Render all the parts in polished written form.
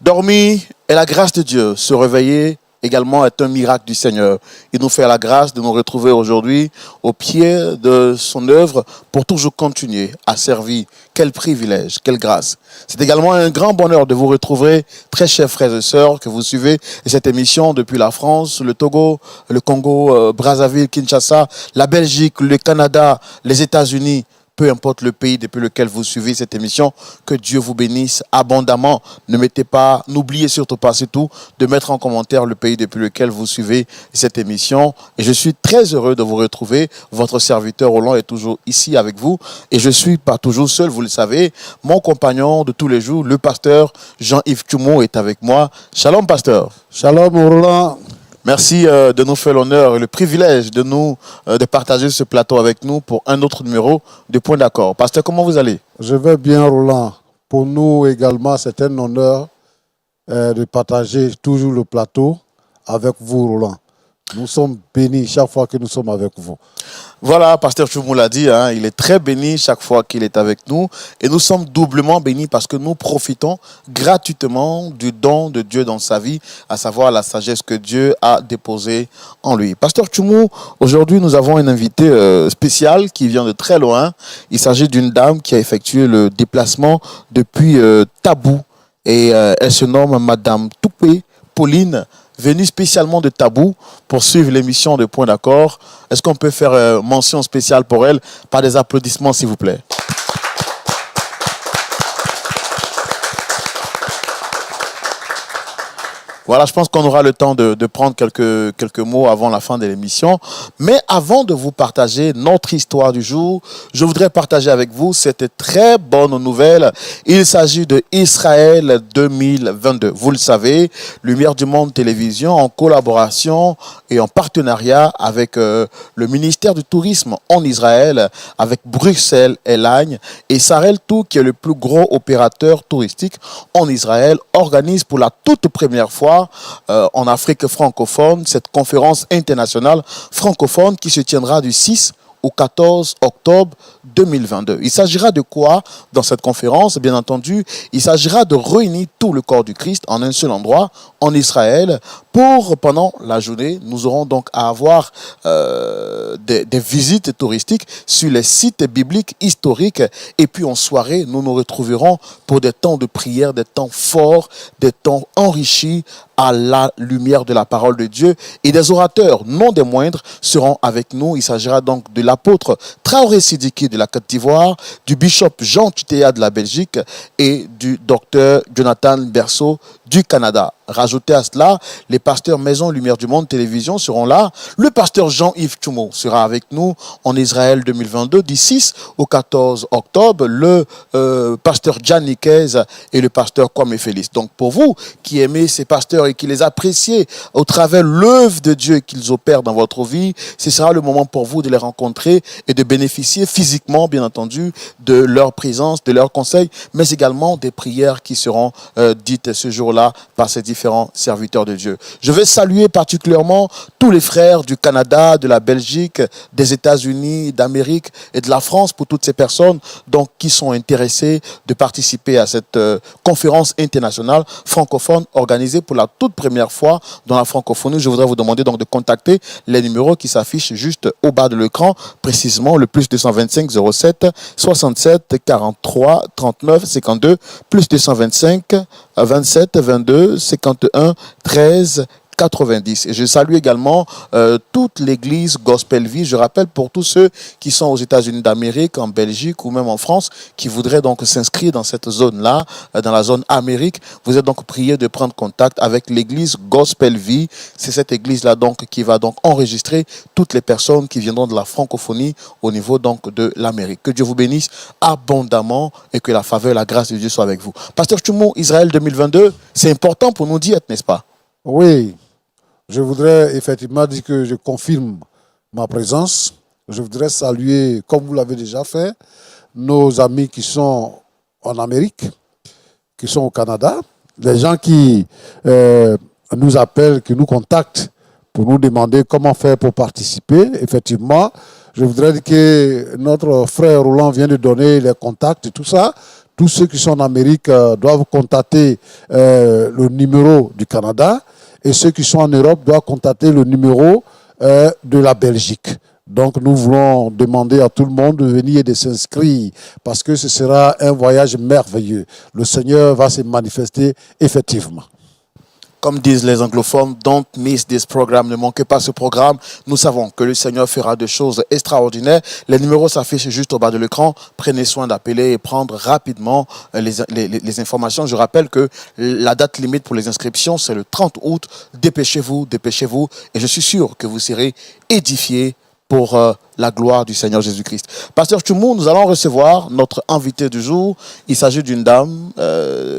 Dormir est la grâce de Dieu. Se réveiller également est un miracle du Seigneur. Il nous fait la grâce de nous retrouver aujourd'hui au pied de son œuvre pour toujours continuer à servir. Quel privilège, quelle grâce. C'est également un grand bonheur de vous retrouver, très chers frères et sœurs, que vous suivez cette émission depuis la France, le Togo, le Congo, Brazzaville, Kinshasa, la Belgique, le Canada, les États-Unis. Peu importe le pays depuis lequel vous suivez cette émission, que Dieu vous bénisse abondamment. N'oubliez surtout pas, c'est tout, de mettre en commentaire le pays depuis lequel vous suivez cette émission. Et je suis très heureux de vous retrouver. Votre serviteur Roland est toujours ici avec vous. Et je ne suis pas toujours seul, vous le savez. Mon compagnon de tous les jours, le pasteur Jean-Yves Tchoumo est avec moi. Shalom, pasteur. Shalom, Roland. Merci de nous faire l'honneur et le privilège de partager ce plateau avec nous pour un autre numéro de Point d'accord. Pasteur, comment vous allez? Je vais bien, Roland. Pour nous également, c'est un honneur de partager toujours le plateau avec vous, Roland. Nous sommes bénis chaque fois que nous sommes avec vous. Voilà, pasteur Choumou l'a dit, il est très béni chaque fois qu'il est avec nous. Et nous sommes doublement bénis parce que nous profitons gratuitement du don de Dieu dans sa vie, à savoir la sagesse que Dieu a déposée en lui. Pasteur Choumou, aujourd'hui nous avons un invité spécial qui vient de très loin. Il s'agit d'une dame qui a effectué le déplacement depuis Tabou. Et elle se nomme Madame Toupé Pauline, venue spécialement de Tabou pour suivre l'émission de Point d'accord. Est-ce qu'on peut faire mention spéciale pour elle par des applaudissements, s'il vous plaît? Voilà, je pense qu'on aura le temps de prendre quelques mots avant la fin de l'émission. Mais avant de vous partager notre histoire du jour, je voudrais partager avec vous cette très bonne nouvelle. Il s'agit de Israël 2022. Vous le savez, Lumière du Monde Télévision, en collaboration et en partenariat avec le ministère du Tourisme en Israël, avec Bruxelles Airlines et Sarel Tour, qui est le plus gros opérateur touristique en Israël, organise pour la toute première fois en Afrique francophone, cette conférence internationale francophone qui se tiendra du 6 au 14 octobre 2022. Il s'agira de quoi dans cette conférence? Bien entendu, il s'agira de réunir tout le corps du Christ en un seul endroit, en Israël, pendant la journée, nous aurons donc à avoir des visites touristiques sur les sites bibliques historiques. Et puis en soirée, nous nous retrouverons pour des temps de prière, des temps forts, des temps enrichis à la lumière de la parole de Dieu. Et des orateurs, non des moindres, seront avec nous. Il s'agira donc de l'apôtre Traoré Sidiki de la Côte d'Ivoire, du bishop Jean Tutéa de la Belgique et du docteur Jonathan Berceau du Canada. Rajoutez à cela, les pasteurs Maison Lumière du Monde Télévision seront là. Le pasteur Jean-Yves Tchoumo sera avec nous en Israël 2022, du 6 au 14 octobre. Le pasteur Jan Nikez et le pasteur Kwame Félix. Donc pour vous qui aimez ces pasteurs et qui les appréciez au travers l'œuvre de Dieu qu'ils opèrent dans votre vie, ce sera le moment pour vous de les rencontrer et de bénéficier physiquement, bien entendu, de leur présence, de leurs conseils, mais également des prières qui seront dites ce jour-là par ces différents serviteurs de Dieu. Je veux saluer particulièrement tous les frères du Canada, de la Belgique, des États-Unis, d'Amérique et de la France, pour toutes ces personnes donc, qui sont intéressées de participer à cette conférence internationale francophone organisée pour la toute première fois dans la francophonie. Je voudrais vous demander donc de contacter les numéros qui s'affichent juste au bas de l'écran, précisément le plus 225 07 67 43 39 52, plus 225 27 22 51 13 90. Et je salue également toute l'église Gospel Vie. Je rappelle pour tous ceux qui sont aux États-Unis d'Amérique, en Belgique ou même en France, qui voudraient donc s'inscrire dans cette zone-là, dans la zone Amérique, vous êtes donc priés de prendre contact avec l'église Gospel Vie. C'est cette église-là donc qui va donc enregistrer toutes les personnes qui viendront de la francophonie au niveau donc de l'Amérique. Que Dieu vous bénisse abondamment et que la faveur et la grâce de Dieu soient avec vous. Pasteur Tchoumo, Israël 2022, c'est important pour nous dire, n'est-ce pas? Oui. Je voudrais effectivement dire que je confirme ma présence. Je voudrais saluer, comme vous l'avez déjà fait, nos amis qui sont en Amérique, qui sont au Canada, les gens qui nous appellent, qui nous contactent pour nous demander comment faire pour participer. Effectivement, je voudrais dire que notre frère Roland vient de donner les contacts et tout ça. Tous ceux qui sont en Amérique doivent contacter le numéro du Canada et ceux qui sont en Europe doivent contacter le numéro de la Belgique. Donc nous voulons demander à tout le monde de venir et de s'inscrire parce que ce sera un voyage merveilleux. Le Seigneur va se manifester effectivement. Comme disent les anglophones, don't miss this program. Ne manquez pas ce programme. Nous savons que le Seigneur fera des choses extraordinaires. Les numéros s'affichent juste au bas de l'écran. Prenez soin d'appeler et prendre rapidement les informations. Je rappelle que la date limite pour les inscriptions, c'est le 30 août. Dépêchez-vous, dépêchez-vous. Et je suis sûr que vous serez édifiés pour la gloire du Seigneur Jésus-Christ. Pasteur Tchoumou, nous allons recevoir notre invité du jour. Il s'agit d'une dame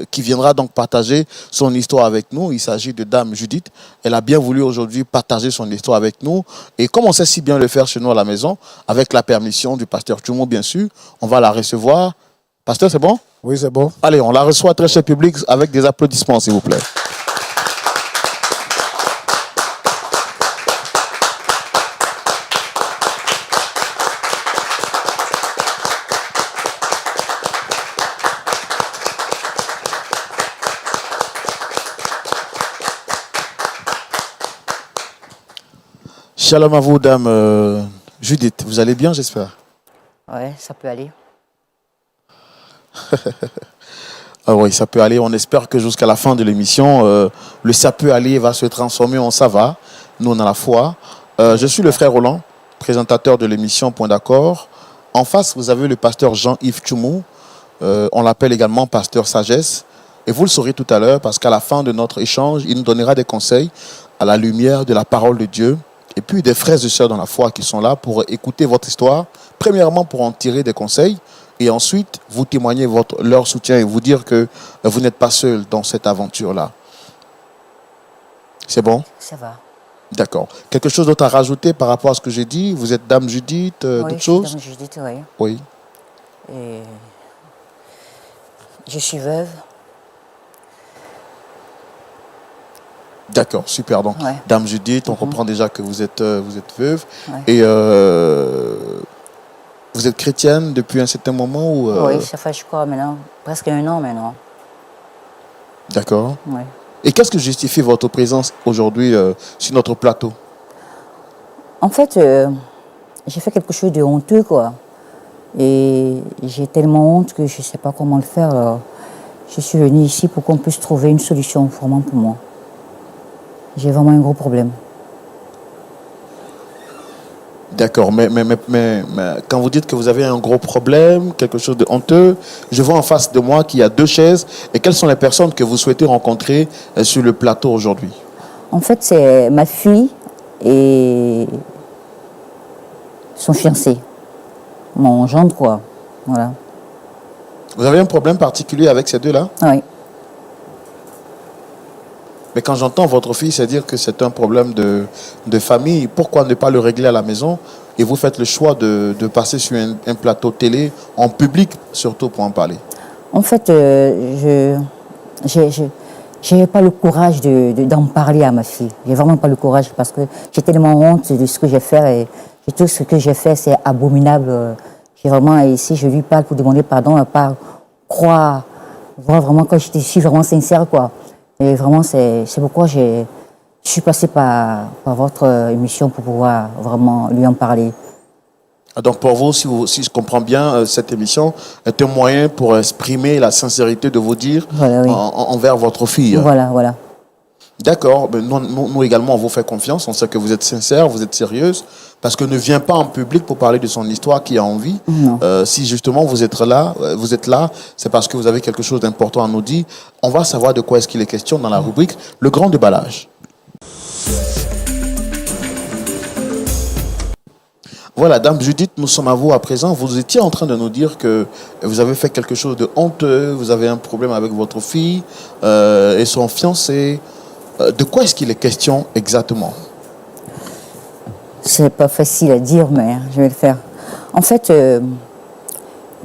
qui viendra donc partager son histoire avec nous. Il s'agit de Dame Judith. Elle a bien voulu aujourd'hui partager son histoire avec nous. Et comme on sait si bien le faire chez nous à la maison, avec la permission du pasteur Tchoumou, bien sûr, on va la recevoir. Pasteur, c'est bon? Oui, c'est bon. Allez, on la reçoit, très cher public, avec des applaudissements, s'il vous plaît. Shalom à vous, Dame Judith. Vous allez bien, j'espère? Ouais, ça peut aller. Ah oui, ça peut aller. On espère que jusqu'à la fin de l'émission, le ça peut aller va se transformer en ça va. Nous, on a la foi. Je suis le frère Roland, présentateur de l'émission Point d'accord. En face, vous avez le pasteur Jean-Yves Tchoumou. On l'appelle également pasteur Sagesse. Et vous le saurez tout à l'heure parce qu'à la fin de notre échange, il nous donnera des conseils à la lumière de la parole de Dieu. Et puis des frères et sœurs dans la foi qui sont là pour écouter votre histoire. Premièrement, pour en tirer des conseils. Et ensuite, vous témoigner leur soutien et vous dire que vous n'êtes pas seul dans cette aventure-là. C'est bon? Ça va. D'accord. Quelque chose d'autre à rajouter par rapport à ce que j'ai dit? Vous êtes Dame Judith, Oui, d'autres choses? Dame Judith, oui. Oui. Et je suis veuve. D'accord, super. Donc, Ouais. Dame Judith, on comprend déjà que vous êtes veuve. Ouais. Et vous êtes chrétienne depuis un certain moment ou Oui, ça fait, je crois, maintenant, presque 1 an maintenant. D'accord. Ouais. Et qu'est-ce que justifie votre présence aujourd'hui sur notre plateau? En fait, j'ai fait quelque chose de honteux, quoi. Et j'ai tellement honte que je ne sais pas comment le faire. Alors, je suis venue ici pour qu'on puisse trouver une solution vraiment pour moi. J'ai vraiment un gros problème. D'accord, mais quand vous dites que vous avez un gros problème, quelque chose de honteux, je vois en face de moi qu'il y a 2 chaises. Et quelles sont les personnes que vous souhaitez rencontrer sur le plateau aujourd'hui? En fait, c'est ma fille et son fiancé. Mon gendre, quoi. Voilà. Vous avez un problème particulier avec ces deux-là? Oui. Mais quand j'entends votre fille, c'est dire que c'est un problème de famille. Pourquoi ne pas le régler à la maison? Et vous faites le choix de passer sur un plateau télé, en public surtout, pour en parler. En fait, je n'avais pas le courage d'en parler à ma fille. J'ai vraiment pas le courage parce que j'ai tellement honte de ce que j'ai fait. Et tout ce que j'ai fait, c'est abominable. J'ai vraiment, ici, je lui parle pour demander pardon, à part croire, voir vraiment que je suis vraiment sincère, quoi. Et vraiment, c'est pourquoi je suis passée par votre émission pour pouvoir vraiment lui en parler. Donc pour vous, si je comprends bien, cette émission est un moyen pour exprimer la sincérité de vos dires Voilà, oui. envers votre fille. Voilà, voilà. D'accord, mais nous également, on vous fait confiance. On sait que vous êtes sincère, vous êtes sérieuse, parce que ne vient pas en public pour parler de son histoire qui a envie. Non. Si justement vous êtes là, c'est parce que vous avez quelque chose d'important à nous dire. On va savoir de quoi est-ce qu'il est question dans la rubrique Le Grand Déballage. Voilà, Dame Judith, nous sommes à vous à présent. Vous étiez en train de nous dire que vous avez fait quelque chose de honteux, vous avez un problème avec votre fille et son fiancé. De quoi est-ce qu'il est question exactement? C'est pas facile à dire, mais je vais le faire. En fait,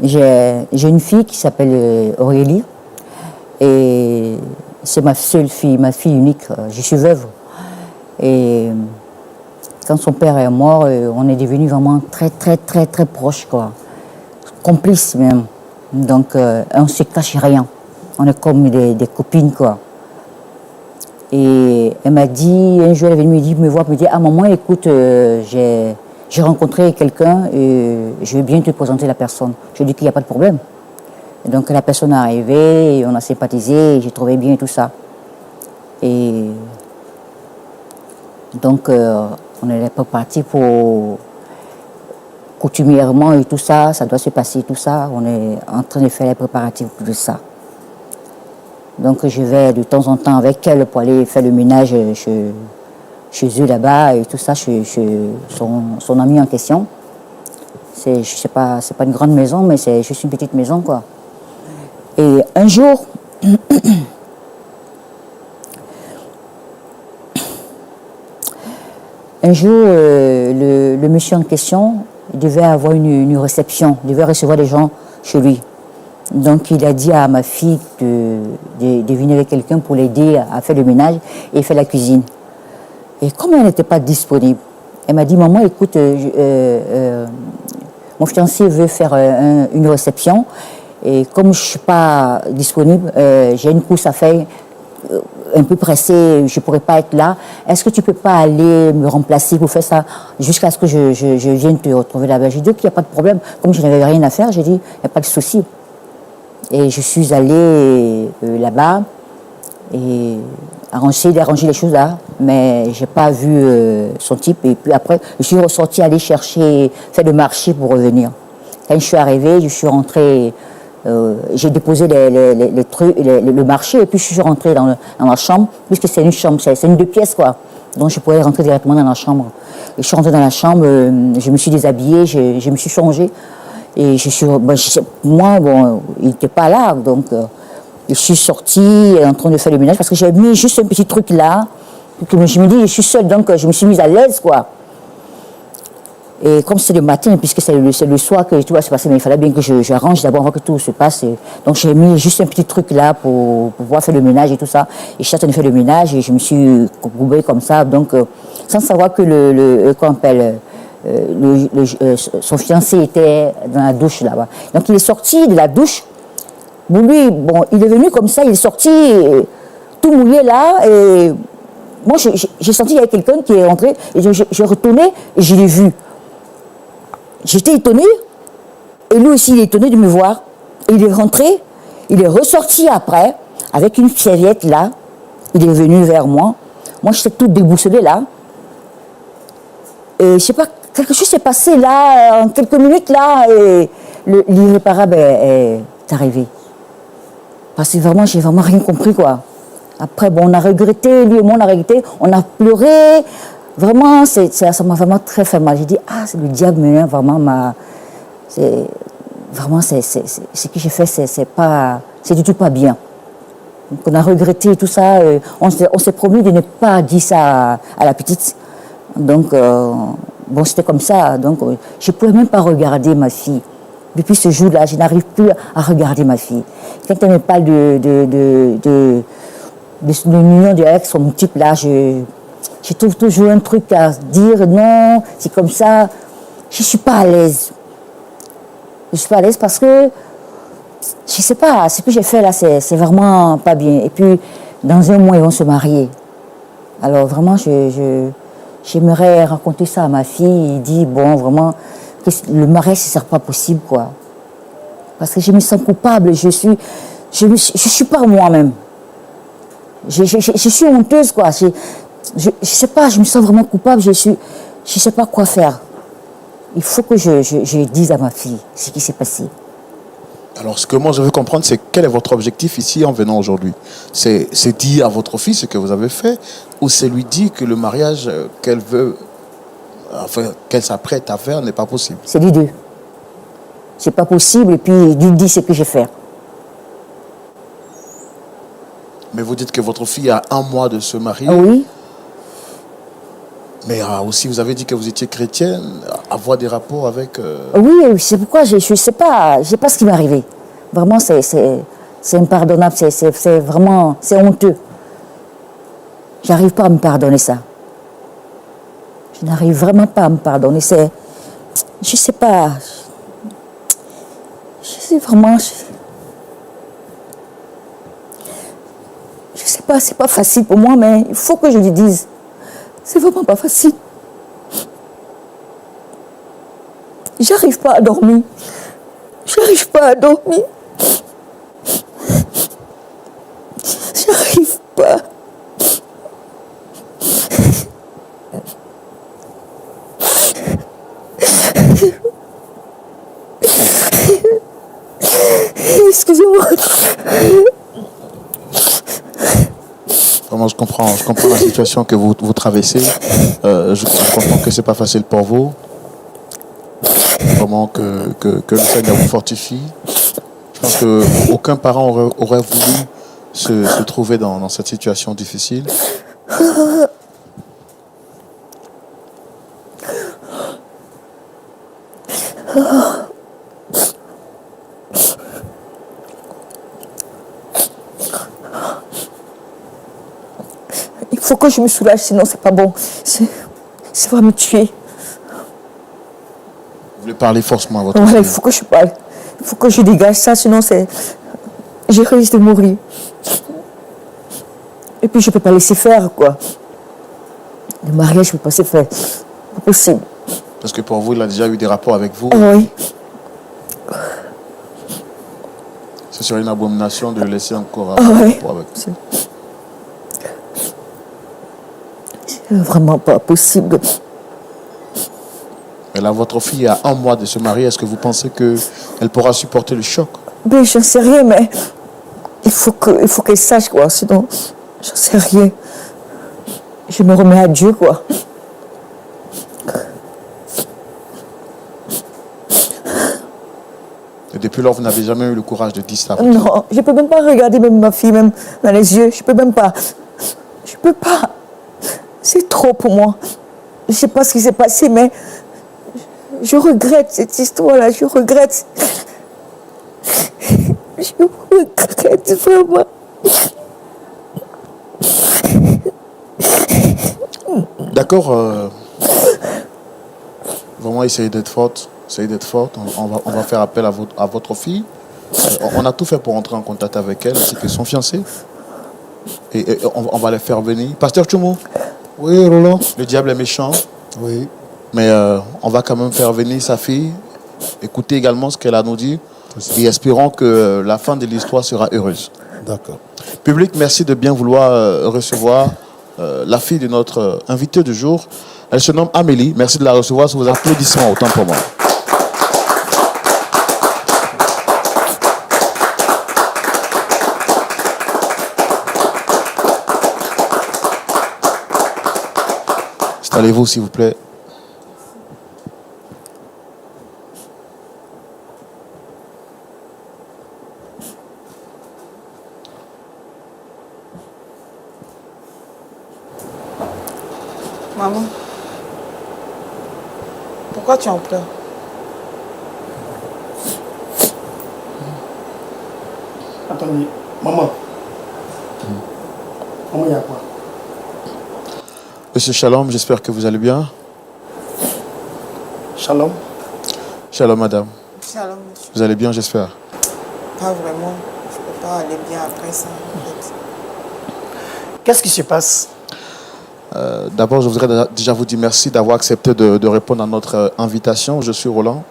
j'ai une fille qui s'appelle Aurélie. Et c'est ma seule fille, ma fille unique. Je suis veuve. Et quand son père est mort, on est devenus vraiment très, très, très, très proches, quoi. Complices même. Donc, on ne se cache rien. On est comme des copines, quoi. Et elle m'a dit, un jour, elle est venue me voir, me dire, ah maman, écoute, j'ai rencontré quelqu'un et je vais bien te présenter la personne. Je lui ai dit qu'il n'y a pas de problème. Et donc la personne est arrivée, et on a sympathisé, j'ai trouvé bien et tout ça. Et donc, on n'est pas parti pour coutumièrement et tout ça, ça doit se passer tout ça. On est en train de faire les préparatifs de ça. Donc je vais de temps en temps avec elle pour aller faire le ménage chez eux là-bas et tout ça, chez son ami en question. C'est pas une grande maison, mais c'est juste une petite maison, quoi. Et un jour, le monsieur en question devait avoir une réception, devait recevoir des gens chez lui. Donc il a dit à ma fille de venir avec quelqu'un pour l'aider à faire le ménage et faire la cuisine. Et comme elle n'était pas disponible, elle m'a dit, maman, écoute, mon fiancé veut faire une réception et comme je ne suis pas disponible, j'ai une course à faire un peu pressée, je ne pourrais pas être là. Est-ce que tu ne peux pas aller me remplacer pour faire ça jusqu'à ce que je vienne te retrouver là-bas? J'ai dit qu'il n'y a pas de problème. Comme je n'avais rien à faire, j'ai dit, il n'y a pas de souci. Et je suis allée là-bas et d'arranger les choses là, mais je n'ai pas vu son type. Et puis après, je suis ressortie aller chercher, faire le marché pour revenir. Quand je suis arrivée, je suis rentrée, j'ai déposé les trucs, le marché, et puis je suis rentrée dans ma chambre, puisque c'est une chambre, c'est une 2 pièces, quoi. Donc je pouvais rentrer directement dans la chambre. Et je suis rentrée dans la chambre, je me suis déshabillée, je me suis changée. Et moi, il n'était pas là, donc je suis sortie en train de faire le ménage parce que j'avais mis juste un petit truc là. Je me dis, je suis seule, donc je me suis mise à l'aise, quoi. Et comme c'est le matin, puisque c'est le soir que tout va se passer, mais il fallait bien que j'arrange d'abord avant que tout se passe. Et donc j'ai mis juste un petit truc là pour pouvoir faire le ménage et tout ça. Et je suis en train de faire le ménage et je me suis courbée comme ça, donc sans savoir que son fiancé était dans la douche là-bas. Donc il est sorti de la douche. Lui, il est venu comme ça, il est sorti tout mouillé là. Et moi, j'ai senti qu'il y avait quelqu'un qui est rentré. Et j'ai retourné et je l'ai vu. J'étais étonnée. Et lui aussi, il est étonné de me voir. Et il est rentré, il est ressorti après, avec une serviette là. Il est venu vers moi. Moi, j'étais toute déboussolée là. Et je sais pas, quelque chose s'est passé là, en quelques minutes là, et l'irréparable est arrivé. Parce que vraiment, j'ai vraiment rien compris, quoi. Après, on a regretté, lui et moi, on a regretté, on a pleuré. Vraiment, ça m'a vraiment très fait mal. J'ai dit, c'est le diable, mais vraiment, ce que j'ai fait, c'est du tout pas bien. Donc, on a regretté tout ça. On s'est promis de ne pas dire ça à la petite. Donc, c'était comme ça. Donc, je ne pouvais même pas regarder ma fille. Depuis ce jour-là, je n'arrive plus à regarder ma fille. Quand elle me parle de l'union avec son type là, je trouve toujours un truc à dire, non, c'est comme ça. Je ne suis pas à l'aise. Je ne suis pas à l'aise parce que, je ne sais pas, ce que j'ai fait là, c'est vraiment pas bien. Et puis, dans un mois, ils vont se marier. Alors vraiment, j'aimerais raconter ça à ma fille. Il dit, vraiment, que le mariage, ce ne sera pas possible, quoi. Parce que je me sens coupable, je suis pas moi-même. Je suis honteuse, quoi. Je sais pas, je me sens vraiment coupable, je sais pas quoi faire. Il faut que je dise à ma fille ce qui s'est passé. Alors, ce que moi je veux comprendre, c'est quel est votre objectif ici en venant aujourd'hui? C'est dire à votre fille ce que vous avez fait, ou c'est lui dire que le mariage qu'elle veut, qu'elle s'apprête à faire n'est pas possible? C'est les deux. C'est pas possible, et puis lui dit ce que j'ai fait. Mais vous dites que votre fille a 1 mois de se marier. Oui. Mais aussi, vous avez dit que vous étiez chrétienne, avoir des rapports avec... Oui, c'est pourquoi je sais pas ce qui m'est arrivé. Vraiment, c'est C'est impardonnable, c'est vraiment, c'est honteux. J'arrive pas à me pardonner ça. Je n'arrive vraiment pas à me pardonner. Je sais pas. Je sais vraiment. Je sais pas, c'est pas facile pour moi, mais il faut que je lui dise. C'est vraiment pas facile. J'arrive pas à dormir. J'arrive pas à dormir. J'arrive pas. Excusez-moi. Vraiment, je comprends la situation que vous traversez. Je comprends que c'est pas facile pour vous. Vraiment que le Seigneur vous fortifie. Je pense qu'aucun parent aurait voulu se trouver dans cette situation difficile. Il faut que je me soulage, sinon c'est pas bon. Ça va me tuer. Vous voulez parler forcément à votre Voilà, fille. il faut que je parle. Il faut que je dégage ça, sinon je risque de mourir. Et puis je peux pas laisser faire, quoi. Le mariage, je peux pas laisser faire. C'est pas possible. Parce que pour vous, il a déjà eu des rapports avec vous. Ah oui. Ce serait une abomination de le laisser encore Ah avoir des oui. rapports avec vous. C'est vraiment pas possible. Et là, votre fille a 1 mois de se marier. Est-ce que vous pensez qu'elle pourra supporter le choc? Ben, j'en sais rien, mais il faut qu'elle sache, quoi. Sinon, j'en sais rien. Je me remets à Dieu, quoi. Et depuis lors, vous n'avez jamais eu le courage de dire ça. Non, je peux même pas regarder même ma fille, même dans les yeux. Je peux même pas. Je peux pas. C'est trop pour moi. Je sais pas ce qui s'est passé, mais je regrette cette histoire-là. Je regrette. Je regrette vraiment. D'accord. Vraiment, essayez d'être forte. Essayez d'être forte. On va faire appel à votre fille. On a tout fait pour entrer en contact avec elle, ainsi que son fiancé. Et on va les faire venir. Pasteur Tchoumo, Oui, Roland. le diable est méchant, Oui. mais on va quand même faire venir sa fille. Écoutez également ce qu'elle a à nous dire. Et espérons que la fin de l'histoire sera heureuse. D'accord. Public, merci de bien vouloir recevoir la fille de notre invité du jour. Elle se nomme Amélie. Merci de la recevoir sous vos applaudissements, autant pour moi. Installez-vous, s'il vous plaît. Maman, pourquoi tu en pleures? Attendez, maman. Maman, il y a quoi? Monsieur Shalom, j'espère que vous allez bien. Shalom. Shalom, madame. Shalom, monsieur. Vous allez bien, j'espère. Pas vraiment. Je peux pas aller bien après ça, en fait. Qu'est-ce qui se passe? D'abord, je voudrais déjà vous dire merci d'avoir accepté de répondre à notre invitation. Je suis Roland,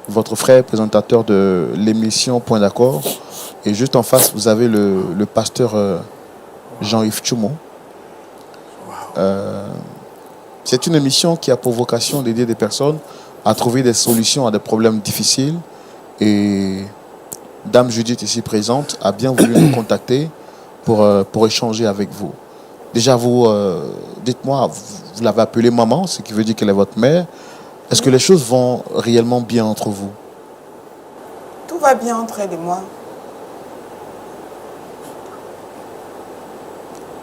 votre frère, présentateur de l'émission Point d'accord. Et juste en face, vous avez le pasteur Jean-Yves Tchoumo. C'est une émission qui a pour vocation d'aider des personnes à trouver des solutions à des problèmes difficiles. Et Dame Judith, ici présente, a bien voulu nous contacter pour échanger avec vous. Déjà, vous, dites-moi, vous l'avez appelée maman, ce qui veut dire qu'elle est votre mère. Est-ce que les choses vont réellement bien entre vous? Tout va bien entre elle et moi.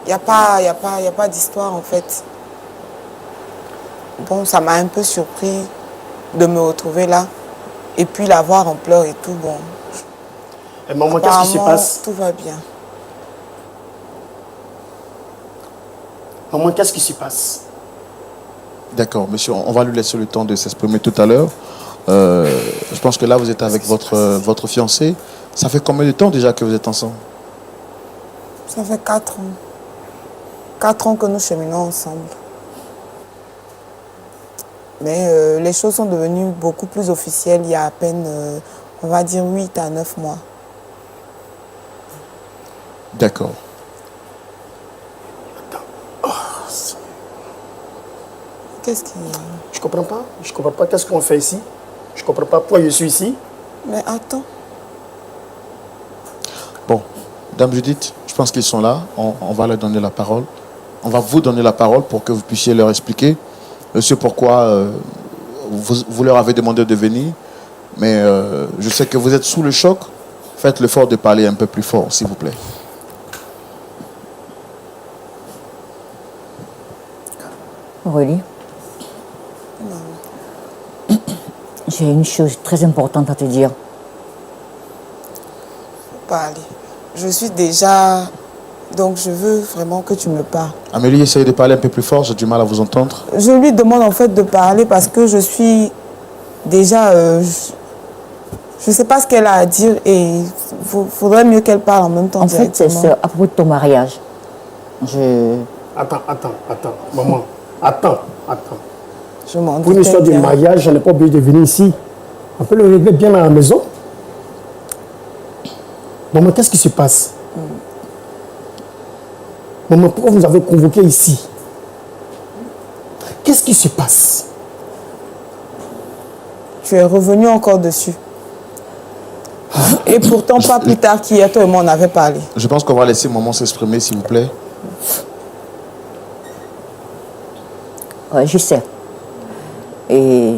Il n'y a pas d'histoire, en fait. Bon, ça m'a un peu surpris de me retrouver là. Et puis la voir en pleurs et tout, bon. Et maman, qu'est-ce qui se Apparemment, passe? tout va bien. Maman, qu'est-ce qui se passe? D'accord, monsieur, on va lui laisser le temps de s'exprimer tout à l'heure. Je pense que là, vous êtes avec votre fiancé. Ça fait combien de temps déjà que vous êtes ensemble? Ça fait 4 ans. 4 ans que nous cheminons ensemble. Mais les choses sont devenues beaucoup plus officielles il y a à peine, on va dire, 8 à 9 mois. D'accord. Qu'est-ce qui... Je comprends pas. Je comprends pas qu'est-ce qu'on fait ici. Je comprends pas pourquoi je suis ici. Mais attends. Bon, Dame Judith, je pense qu'ils sont là. On va leur donner la parole. On va vous donner la parole pour que vous puissiez leur expliquer ce pourquoi vous leur avez demandé de venir. Mais je sais que vous êtes sous le choc. Faites l'effort de parler un peu plus fort, s'il vous plaît. Aurélie, j'ai une chose très importante à te dire. Parler. Je suis déjà... Donc je veux vraiment que tu me parles. Amélie, essayez de parler un peu plus fort. J'ai du mal à vous entendre. Je lui demande en fait de parler parce que je suis déjà... je ne sais pas ce qu'elle a à dire et il faudrait mieux qu'elle parle en même temps. En fait, c'est directement. à propos de ton mariage. Attends, maman. Attends. Je m'en Pour une histoire doutais du bien. mariage, je n'ai pas obligé de venir ici. On peut le régler bien à la maison. Maman, qu'est-ce qui se passe? Maman, pourquoi vous nous avez convoqué ici? Qu'est-ce qui se passe? Tu es revenu encore dessus. Et pourtant, pas plus tard qu'hier, toi et moi, on avait parlé. Je pense qu'on va laisser maman s'exprimer, s'il vous plaît. Ouais, je sais. Et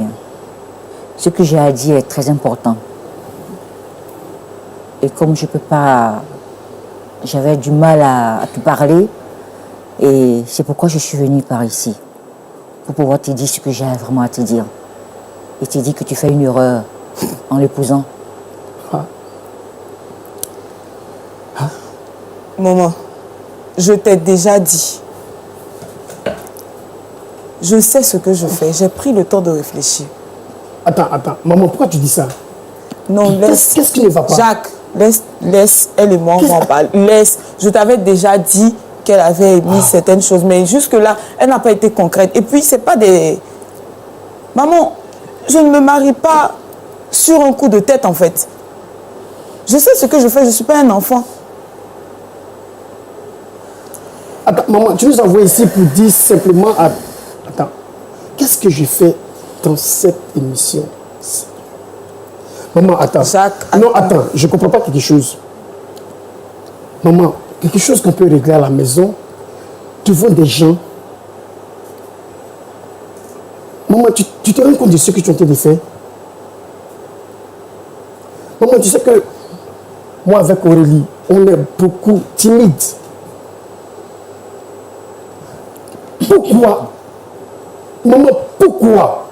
ce que j'ai à dire est très important. Et comme je peux pas... J'avais du mal à te parler. Et c'est pourquoi je suis venue par ici. Pour pouvoir te dire ce que j'ai vraiment à te dire. Et te dire que tu fais une erreur en l'épousant. Maman, je t'ai déjà dit. Je sais ce que je fais. J'ai pris le temps de réfléchir. Attends. Maman, pourquoi tu dis ça? Non, laisse. Qu'est-ce qui ne va pas? Jacques, laisse elle et moi, on va en parler. Laisse. Je t'avais déjà dit qu'elle avait émis certaines choses, mais jusque-là, elle n'a pas été concrète. Et puis, c'est pas des... Maman, je ne me marie pas sur un coup de tête, en fait. Je sais ce que je fais, je ne suis pas un enfant. Attends, maman, tu nous envoies ici pour dire simplement... Attends, qu'est-ce que j'ai fait dans cette émission? Maman, attends. Jacques, Non, attends, je ne comprends pas quelque chose. Maman, quelque chose qu'on peut régler à la maison, devant des gens. Maman, tu te rends compte de ce que tu es en train de faire? Maman, tu sais que moi, avec Aurélie, on est beaucoup timide. Pourquoi? Maman, pourquoi?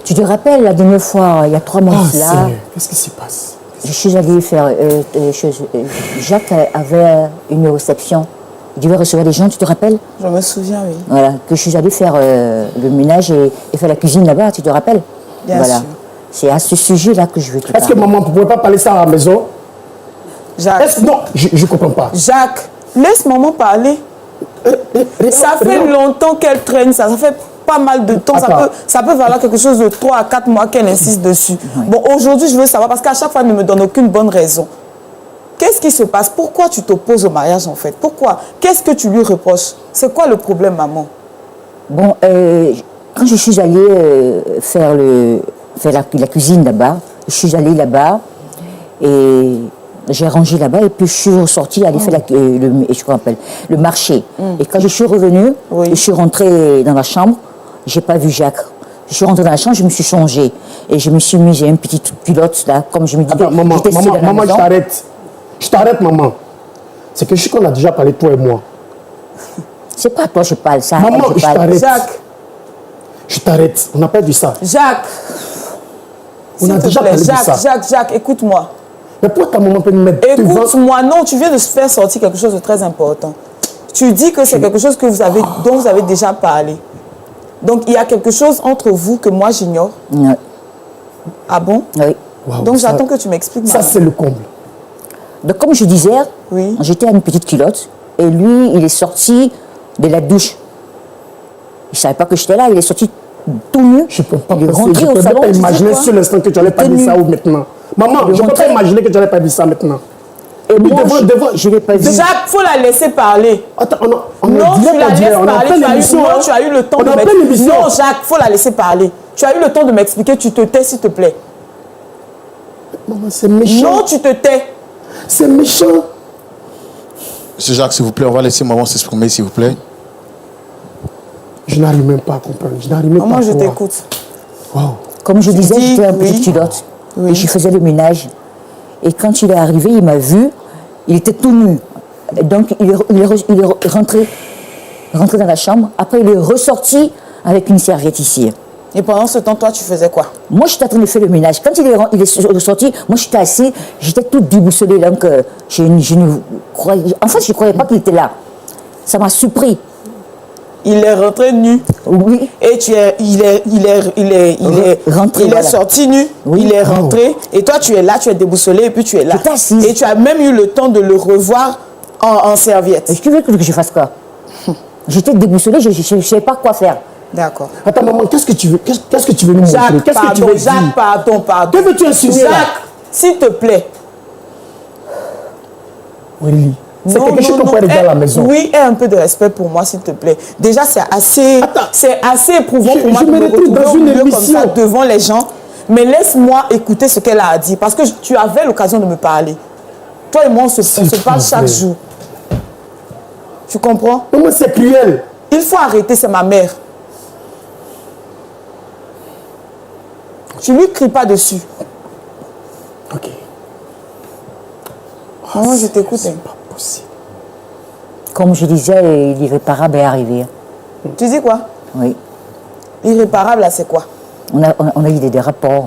Tu te rappelles la dernière fois, il y a 3 mois de cela, Seigneur, qu'est-ce qui se passe? je suis allée faire... Jacques avait une réception. Il devait recevoir des gens, tu te rappelles? Je me souviens, oui. Voilà, que je suis allée faire le ménage et faire la cuisine là-bas, tu te rappelles? Bien voilà. sûr. C'est à ce sujet-là que je veux te Est-ce que parler. maman, vous ne pouvez pas parler ça à la maison? Jacques, Non, je ne comprends pas. Jacques, laisse maman parler. Ça fait longtemps qu'elle traîne ça. Ça fait pas mal de temps. Attends. Ça peut valoir quelque chose de 3 à 4 mois qu'elle insiste dessus. Bon, aujourd'hui, je veux savoir parce qu'à chaque fois, elle ne me donne aucune bonne raison. Qu'est-ce qui se passe? Pourquoi tu t'opposes au mariage, en fait? Pourquoi? Qu'est-ce que tu lui reproches? C'est quoi le problème, maman? Bon, quand je suis allée faire la cuisine là-bas, je suis allée là-bas et j'ai rangé là-bas et puis je suis ressortie aller faire le marché. Et quand je suis revenue, Oui. je suis rentrée dans la chambre, j'ai pas vu Jacques. Je suis rentrée dans la chambre, je me suis changée et je me suis mis, j'ai une petite culotte là, comme je me dis. Attends, maman, j'étais seule à la maman, je maison. t'arrête. Je t'arrête, maman. C'est quelque chose qu'on a déjà parlé, toi et moi. C'est pas à toi je parle, ça. Maman, je je parle. t'arrête. Jacques, Je t'arrête. On n'a pas dit ça. Jacques, S'il a te déjà plaît, parlé de ça. Jacques, écoute-moi. Mais pourquoi ta maman peut me mettre devant? Écoute-moi, non, tu viens de faire sortir quelque chose de très important. Tu dis que c'est quelque chose que dont vous avez déjà parlé. Donc, il y a quelque chose entre vous que moi, j'ignore. Oui. Ah bon? Oui. Waouh, Donc, ça- j'attends que tu m'expliques. Ça, maman. c'est le comble. Donc, comme je disais, Oui. j'étais à une petite culotte et lui, il est sorti de la douche. Il ne savait pas que j'étais là, il est sorti tout nu. Je ne peux pas il est penser, rentré je au peux salon. pas tu sais imaginer quoi? sur l'instant que tu n'allais pas Il dire était ça nu. ou maintenant. Maman, Il est je ne peux pas rentré. imaginer que tu n'allais pas dire ça maintenant. Et puis moi, je ne l'ai pas vu. Jacques, il faut la laisser parler. Attends, on Non, est tu direct la à laisses direct, on est en parler. pleine Tu as, eu, émission, non, hein. tu as eu le temps On de est en pleine m'expliquer. émission. Non, Jacques, il faut la laisser parler. Tu as eu le temps de m'expliquer. Tu te tais, s'il te plaît. Maman, c'est méchant. Non, tu te tais. C'est méchant. Monsieur Jacques, s'il vous plaît, on va laisser maman s'exprimer, s'il vous plaît. Je n'arrive même pas à comprendre. Je n'arrive même pas Maman, à je croire. t'écoute. Waouh. Comme je disais, dis, j'étais en oui. petite culotte. Oui. Et je faisais le ménage. Et quand il est arrivé, il m'a vu. Il était tout nu. Donc, il est rentré dans la chambre. Après, il est ressorti avec une serviette ici. Et pendant ce temps, toi, tu faisais quoi? Moi, j'étais en train de faire le ménage. Quand il est ressorti, moi, j'étais assis. J'étais toute déboussolée. Donc, je ne croyais... En fait, je ne croyais pas qu'il était là. Ça m'a surpris. Il est rentré nu. Oui. Et il est Rentré, voilà. sorti nu. Oui. Il est rentré. Et toi, tu es là, tu es déboussolé et puis tu es là. J'étais assise. Et tu as même eu le temps de le revoir en serviette. Et tu veux que je fasse quoi? J'étais déboussolée, je ne savais pas quoi faire. D'accord. Attends, maman, qu'est-ce que tu veux? Qu'est-ce que tu veux nous montrer? Jacques, Qu'est-ce que tu pardon, veux Jacques, dire? pardon. Que veux-tu insinuer là? Jacques, s'il te plaît. Willy, c'est quelque chose qu'on peut régler à la maison. Oui, aie un peu de respect pour moi, s'il te plaît. Déjà, c'est assez éprouvant pour moi je de me me retrouve retrouver dans au une milieu comme émission. ça devant les gens. Mais laisse-moi écouter ce qu'elle a à dire. Parce que tu avais l'occasion de me parler. Toi et moi, on se parle chaque jour. Tu comprends? Maman, c'est cruel. Il faut arrêter, c'est ma mère. Tu lui cries pas dessus. Ok. Maman, je t'écoute. C'est pas possible. Comme je disais, l'irréparable est arrivé. Tu dis quoi? Oui. L'irréparable, là, c'est quoi? On a eu des rapports.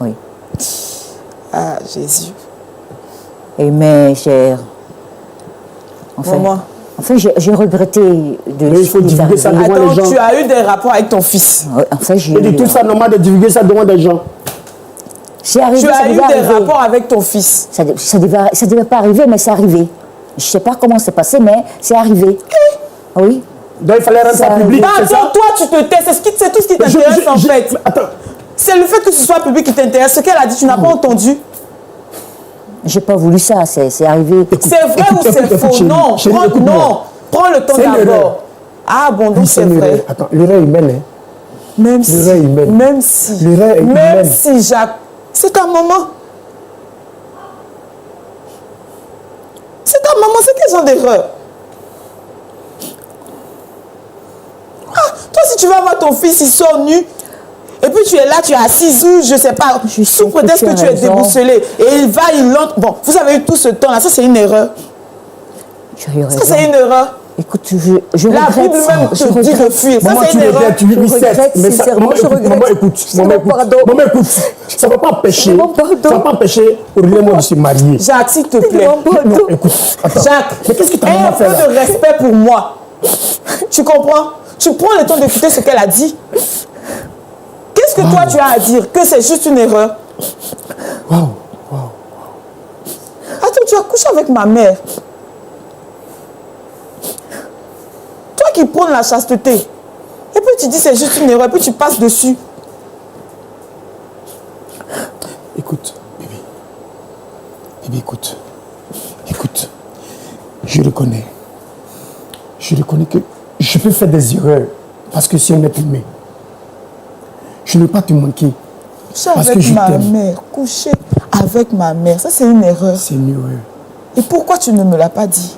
Oui. Ah, Jésus. Et mais j'ai... Maman. Enfin, j'ai regretté de Mais il faut ce qui est divulguer ça arrivé. devant les Attends, gens. tu as eu des rapports avec ton fils. Ouais, enfin, j'ai Et de tout ça, normal de divulguer ça devant des gens. c'est arrivé, Tu ça as eu devait des arriver. rapports avec ton fils. Ça devait pas arriver, mais c'est arrivé. Je sais pas comment c'est passé, mais c'est arrivé. Oui. Donc il fallait rendre ça Ça public, c'est ça? Pardon, toi, tu te tais. C'est tout ce qui t'intéresse, en fait. Attends, C'est le fait que ce soit public qui t'intéresse. Ce qu'elle a dit, tu n'as pas entendu. J'ai pas voulu ça, c'est arrivé. C'est vrai ou c'est écoute, faux? chérie, Non, chérie, prends, écoute-moi. non. Prends le temps C'est une erreur. d'abord. Ah bon, donc c'est vrai. Attends, l'erreur humaine, hein. Même si, L'erreur humaine. même si, L'erreur est même humaine. si, Jacques, c'est ta maman. C'est ta maman, c'est quel genre d'erreur? Ah, toi, si tu vas voir ton fils, il sort nu, et puis tu es là, tu es assise ou je sais pas, Je sais sous que prétexte tu as que tu es raison. déboussolé, et il va, il entre. Bon, vous avez eu tout ce temps-là, ça c'est une erreur. Tu as eu Ça raison. c'est une erreur. Écoute, je La regrette. Bible même Je te dit de regrette. fuir. Ça Maman, c'est tu une erreur. regrettes, tu Je oui, certes, regrette mais ça, sincèrement, maman, je écoute, regrette. maman, écoute, C'est maman, mon écoute, pardon. maman, écoute, ça ne va pas empêcher, mon pardon. ça va pas empêcher Aurélien moi de se marier. Jacques, s'il te plaît. mon pardon. Non, écoute, attends. Jacques, Mais qu'est-ce que ta aie maman un fait peu là? de respect pour moi. Tu comprends? Tu prends le temps d'écouter ce qu'elle a dit. Qu'est-ce que toi tu as à dire? Que c'est juste une erreur? Waouh. Attends, tu as couché avec ma mère. Toi qui prônes la chasteté. Et puis tu dis c'est juste une erreur, et puis tu passes dessus. Écoute, bébé. Bébé, écoute. Écoute. Je reconnais. Je reconnais que je peux faire des erreurs parce que si on est aimé, je ne veux pas te manquer. Coucher Parce que avec je ma t'aime. mère. Coucher avec ma mère. Ça c'est une erreur. C'est une erreur. Et pourquoi tu ne me l'as pas dit?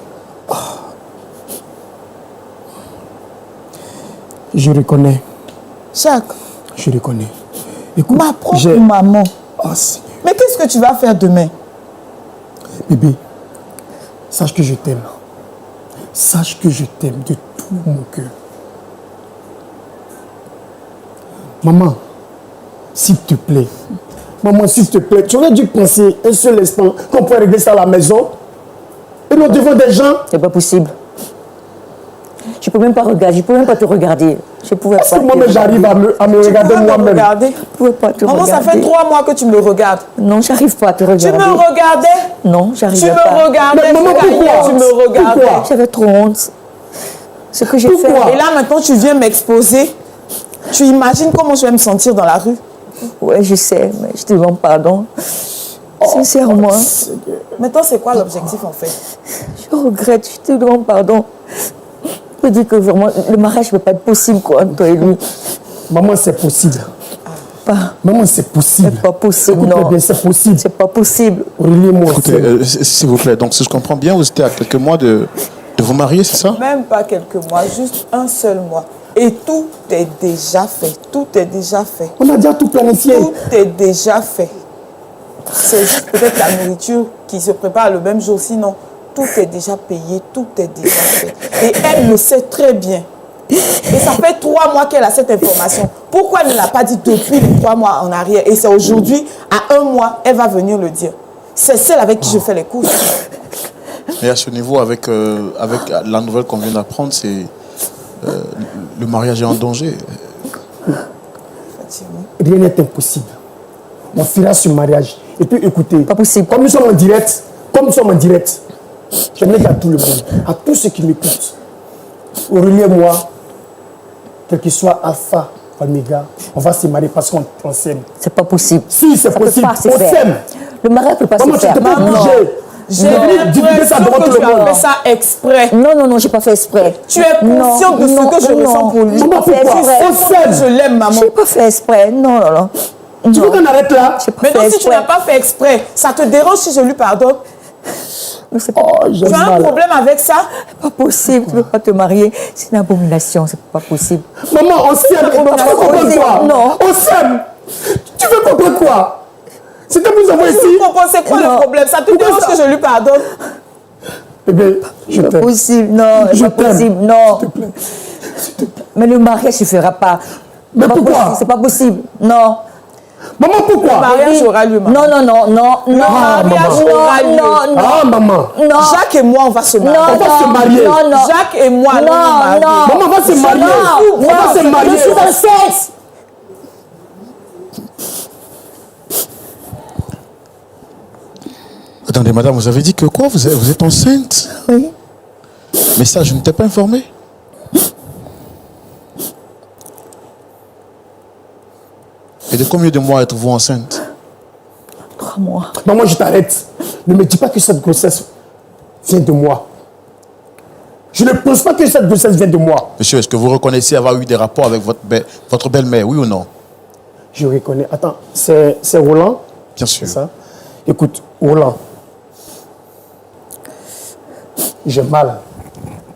Je reconnais. Jacques, Je reconnais. Écoute, ma propre j'ai- maman. Oh Seigneur. Mais qu'est-ce que tu vas faire demain? Bébé, sache que je t'aime. Sache que je t'aime de tout mon cœur. Maman, s'il te plaît. Maman, s'il te plaît, tu aurais dû penser un seul instant qu'on pourrait régler ça à la maison. Et nous devons des gens. C'est pas possible. Je peux même pas regarder, je peux même pas te regarder. Je pouvais Est-ce pas. que moi-même j'arrive à me regarder moi-même? Regarder. Je pouvais pas te Maman, regarder. ça fait 3 mois que tu me le regardes. Non, j'arrive pas à te Tu regarder. me regardais. Non, Tu j'arrivais me pas. regardais. Mais maman, Fougaïa, pourquoi? tu me regardais. Pourquoi? J'avais trop honte. Ce que j'ai fait. Pourquoi? Et là, maintenant, tu viens m'exposer. Tu imagines comment je vais me sentir dans la rue? Ouais, je sais, mais je te demande pardon. Sincèrement, Maintenant, c'est quoi l'objectif en fait? je regrette, je te demande pardon. Je me dis que vraiment, le mariage ne peut pas être possible, quoi, entre toi et lui. Maman, c'est possible. Pas, Maman, c'est possible. c'est pas possible, Écoute-moi non. bien, c'est possible. C'est pas possible. Relie-moi. Écoutez, s'il vous plaît, donc si je comprends bien, vous étiez à quelques mois de vous marier, c'est ça? Même pas quelques mois, juste un seul mois. Et tout est déjà fait. Tout est déjà fait. On a déjà tout planifié. Tout est déjà fait. C'est juste peut-être la nourriture qui se prépare le même jour. Sinon, tout est déjà payé, tout est déjà fait. Et elle le sait très bien. Et ça fait 3 mois qu'elle a cette information. Pourquoi elle ne l'a pas dit depuis les 3 mois en arrière? Et c'est aujourd'hui, à 1 mois, elle va venir le dire. C'est celle avec qui je fais les courses. Et à ce niveau, avec la nouvelle qu'on vient d'apprendre, c'est le mariage est en danger. Effectivement. Rien n'est impossible. On fera ce mariage. Et puis écoutez, Pas possible. comme nous sommes en direct, j'aimerais dire à tout le monde, à tous ceux qui m'écoutent, Aurélie et moi, quel que soit Alpha, Omega, on va se marier parce qu'on s'aime. C'est pas possible. Si, c'est Ça peut possible, pas se on faire. s'aime. Le mariage ne peut pas Maman, se tu faire. t'es pas Non. obligé. J'ai Divulguer ça l'impression devant que tout tu le as monde. fait ça exprès. Non, j'ai pas fait exprès. Tu es consciente de ce que je ressens pour lui. J'ai pas fait Pourquoi? exprès. On s'aime. Je l'aime, maman. J'ai pas fait exprès. Non. Tu veux qu'on arrête là? J'ai pas Maintenant, fait si tu exprès. n'as pas fait exprès, ça te dérange si je lui pardonne? Mais c'est Oh, j'ai Tu as un mal. problème avec ça? pas possible. Tu ne peux pas te marier. C'est une abomination. C'est pas possible. Maman, on s'aime. Tu veux comprendre quoi? Non. On s'aime. Tu veux comprendre quoi? C'est que nous avons ici. Tu comprends, c'est quoi Non. le problème? Ça te Pourquoi dérange ça? que je lui pardonne? Bébé, je C'est pas t'aime. possible. Non, Je c'est pas t'aime. possible. Non. Mais le mariage ne se fera pas. Mais C'est pas pourquoi? possible, c'est pas possible. Non. Maman, pourquoi? Le mariage aura lieu, maman. Non. Le mariage aura lieu. Ah, maman. Non. Jacques et moi, on va se marier. On va se marier. Non. Jacques et moi, allons nous Non. marier. Maman, on va se marier. On va se marier. Je suis enceinte. Attendez, madame, vous avez dit que quoi? Vous êtes enceinte? Oui. Mais ça, je ne t'ai pas informé. Et de combien de mois êtes-vous enceinte? 3 mois. Maman, je t'arrête. Ne me dis pas que cette grossesse vient de moi. Je ne pense pas que cette grossesse vient de moi. Monsieur, est-ce que vous reconnaissez avoir eu des rapports avec votre belle-mère, oui ou non? Je reconnais. Attends, c'est Roland? Bien sûr. C'est ça? Écoute, Roland, j'ai mal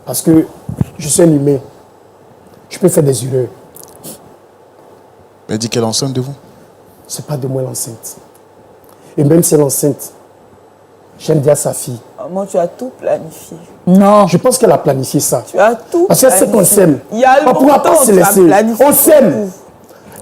parce que je suis un humain. Je peux faire des erreurs. Elle dit qu'elle est enceinte de vous. C'est pas de moi l'enceinte. Et même si elle est enceinte, j'aime bien sa fille. Maman, tu as tout planifié. Non. Je pense qu'elle a planifié ça. Tu as tout Parce qu'elle sait qu'on planifié. s'aime. Il y a On ne pourra pas longtemps, se tu as laisser. planifié On s'aime. tout.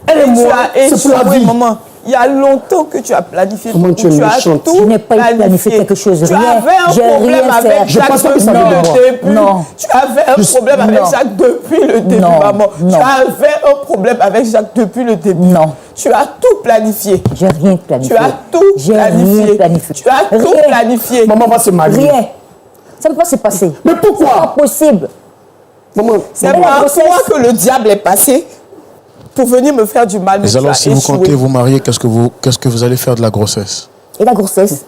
Elle et Tu moi, as c'est pour la échoué, vie. maman. Il y a longtemps que tu as planifié Comment tout. tu es méchante. Je n'ai pas planifié quelque chose, Tu rien. avais un J'ai problème rien fait. avec Je Jacques pense pas que ça vient de depuis moi. le début. Non. Tu avais un problème avec non. Jacques depuis le début, Non. maman. Non. Tu avais un problème avec Jacques depuis le début. Non. Tu as tout planifié. J'ai rien planifié. Tu as tout J'ai planifié. rien planifié. Tu as tout Rien. planifié. Maman va se marier. Rien. Ça ne peut pas se passer. Mais Pas pourquoi? possible. Maman, C'est Mais la par grossesse- toi que le diable est passé pour venir me faire du mal. Mais Mais tu alors, as si vous échoué. comptez vous marier, qu'est-ce que vous allez faire de la grossesse? Et la grossesse?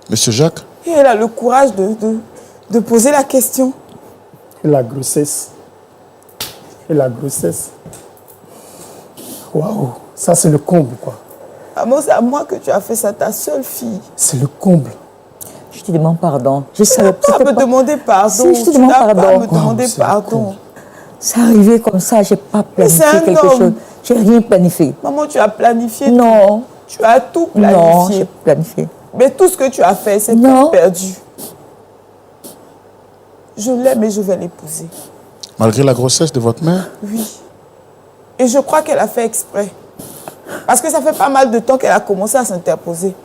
Monsieur Jacques? Et elle a le courage de poser la question. et la grossesse. Et la grossesse. Waouh, ça c'est le comble, quoi. Maman, c'est à moi que tu as fait ça, ta seule fille. C'est le comble. Je te demande pardon. Je Tu savais n'as pas à me demander pardon. Si, je te Tu demande n'as pas à pardon. me demander Oh, c'est pardon. C'est arrivé comme ça, j'ai pas planifié c'est un quelque homme. chose. J'ai rien planifié. Maman, tu as planifié. Non. Tu as tout Non, planifié. j'ai planifié. Mais tout ce que tu as fait, c'est Non. perdu. Je l'aime et je vais l'épouser. Malgré la grossesse de votre mère? Oui. Et je crois qu'elle a fait exprès. Parce que ça fait pas mal de temps qu'elle a commencé à s'interposer.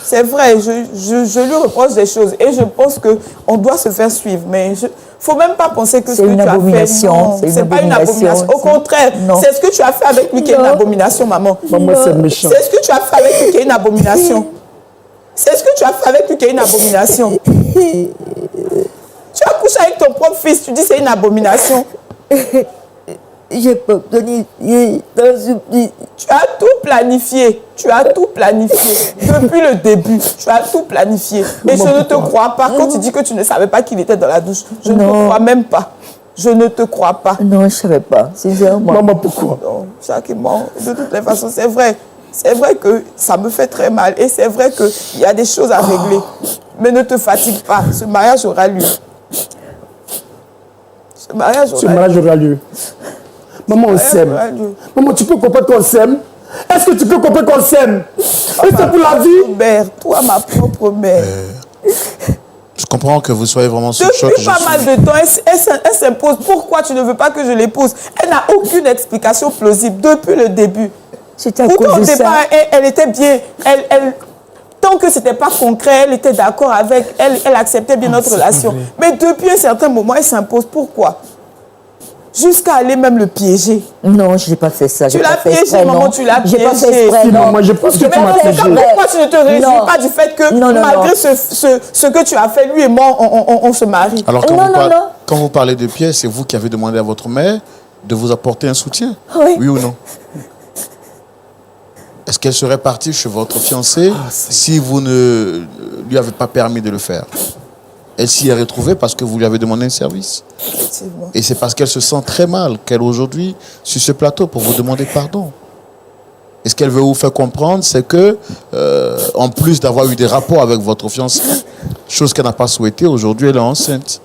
C'est vrai, je lui reproche des choses et je pense qu'on doit se faire suivre. Mais il ne faut même pas penser que ce que tu as fait, c'est pas une abomination. Au contraire, c'est ce que tu as fait avec lui qui est une abomination, maman. Maman, c'est méchant. C'est ce que tu as fait avec lui qui est une abomination. C'est ce que tu as fait avec lui qui est une abomination. Tu as couché avec ton propre fils, tu dis c'est une abomination. J'ai pas planifié dans ce petit. Tu as tout planifié. Tu as tout planifié. Depuis le début, tu as tout planifié. Et je ne te crois pas. Quand tu dis que tu ne savais pas qu'il était dans la douche, je ne te crois même pas. Je ne te crois pas. Non, je ne savais pas, sincèrement. Maman, pourquoi? Non, Jacquement, de toutes les façons, c'est vrai. C'est vrai que ça me fait très mal. Et c'est vrai qu'il y a des choses à régler. Mais ne te fatigue pas. Ce mariage aura lieu. Ce mariage aura lieu. Maman, on s'aime. Maman, tu peux comprendre qu'on s'aime? Est-ce que tu peux comprendre qu'on s'aime? Et c'est pour la vie? Mère, toi, ma propre mère. Je comprends que vous soyez vraiment sous le choc. Depuis pas mal de temps, elle s'impose. Pourquoi tu ne veux pas que je l'épouse? Elle n'a aucune explication plausible depuis le début. C'était à cause Pourtant, de au départ, ça. elle était bien. Tant que ce n'était pas concret, elle était d'accord avec, elle acceptait bien notre relation. Mais depuis un certain moment, elle s'impose. Pourquoi? Jusqu'à aller même le piéger. Non, je n'ai pas fait ça. Tu l'as piégé, maman, tu l'as piégé. J'ai pas fait exprès, non. Maman, je pense que tu m'as piégé. Pourquoi tu ne te réjouis pas du fait que malgré ce que tu as fait, lui et moi, on se marie? Alors, quand vous parlez de pièces, c'est vous qui avez demandé à votre mère de vous apporter un soutien? Oui ou non? Est-ce qu'elle serait partie chez votre fiancé si vous ne lui avez pas permis de le faire? Elle s'y est retrouvée parce que vous lui avez demandé un service. Et c'est parce qu'elle se sent très mal qu'elle est aujourd'hui sur ce plateau pour vous demander pardon. Et ce qu'elle veut vous faire comprendre, c'est que, en plus d'avoir eu des rapports avec votre fiancé, chose qu'elle n'a pas souhaité, aujourd'hui elle est enceinte.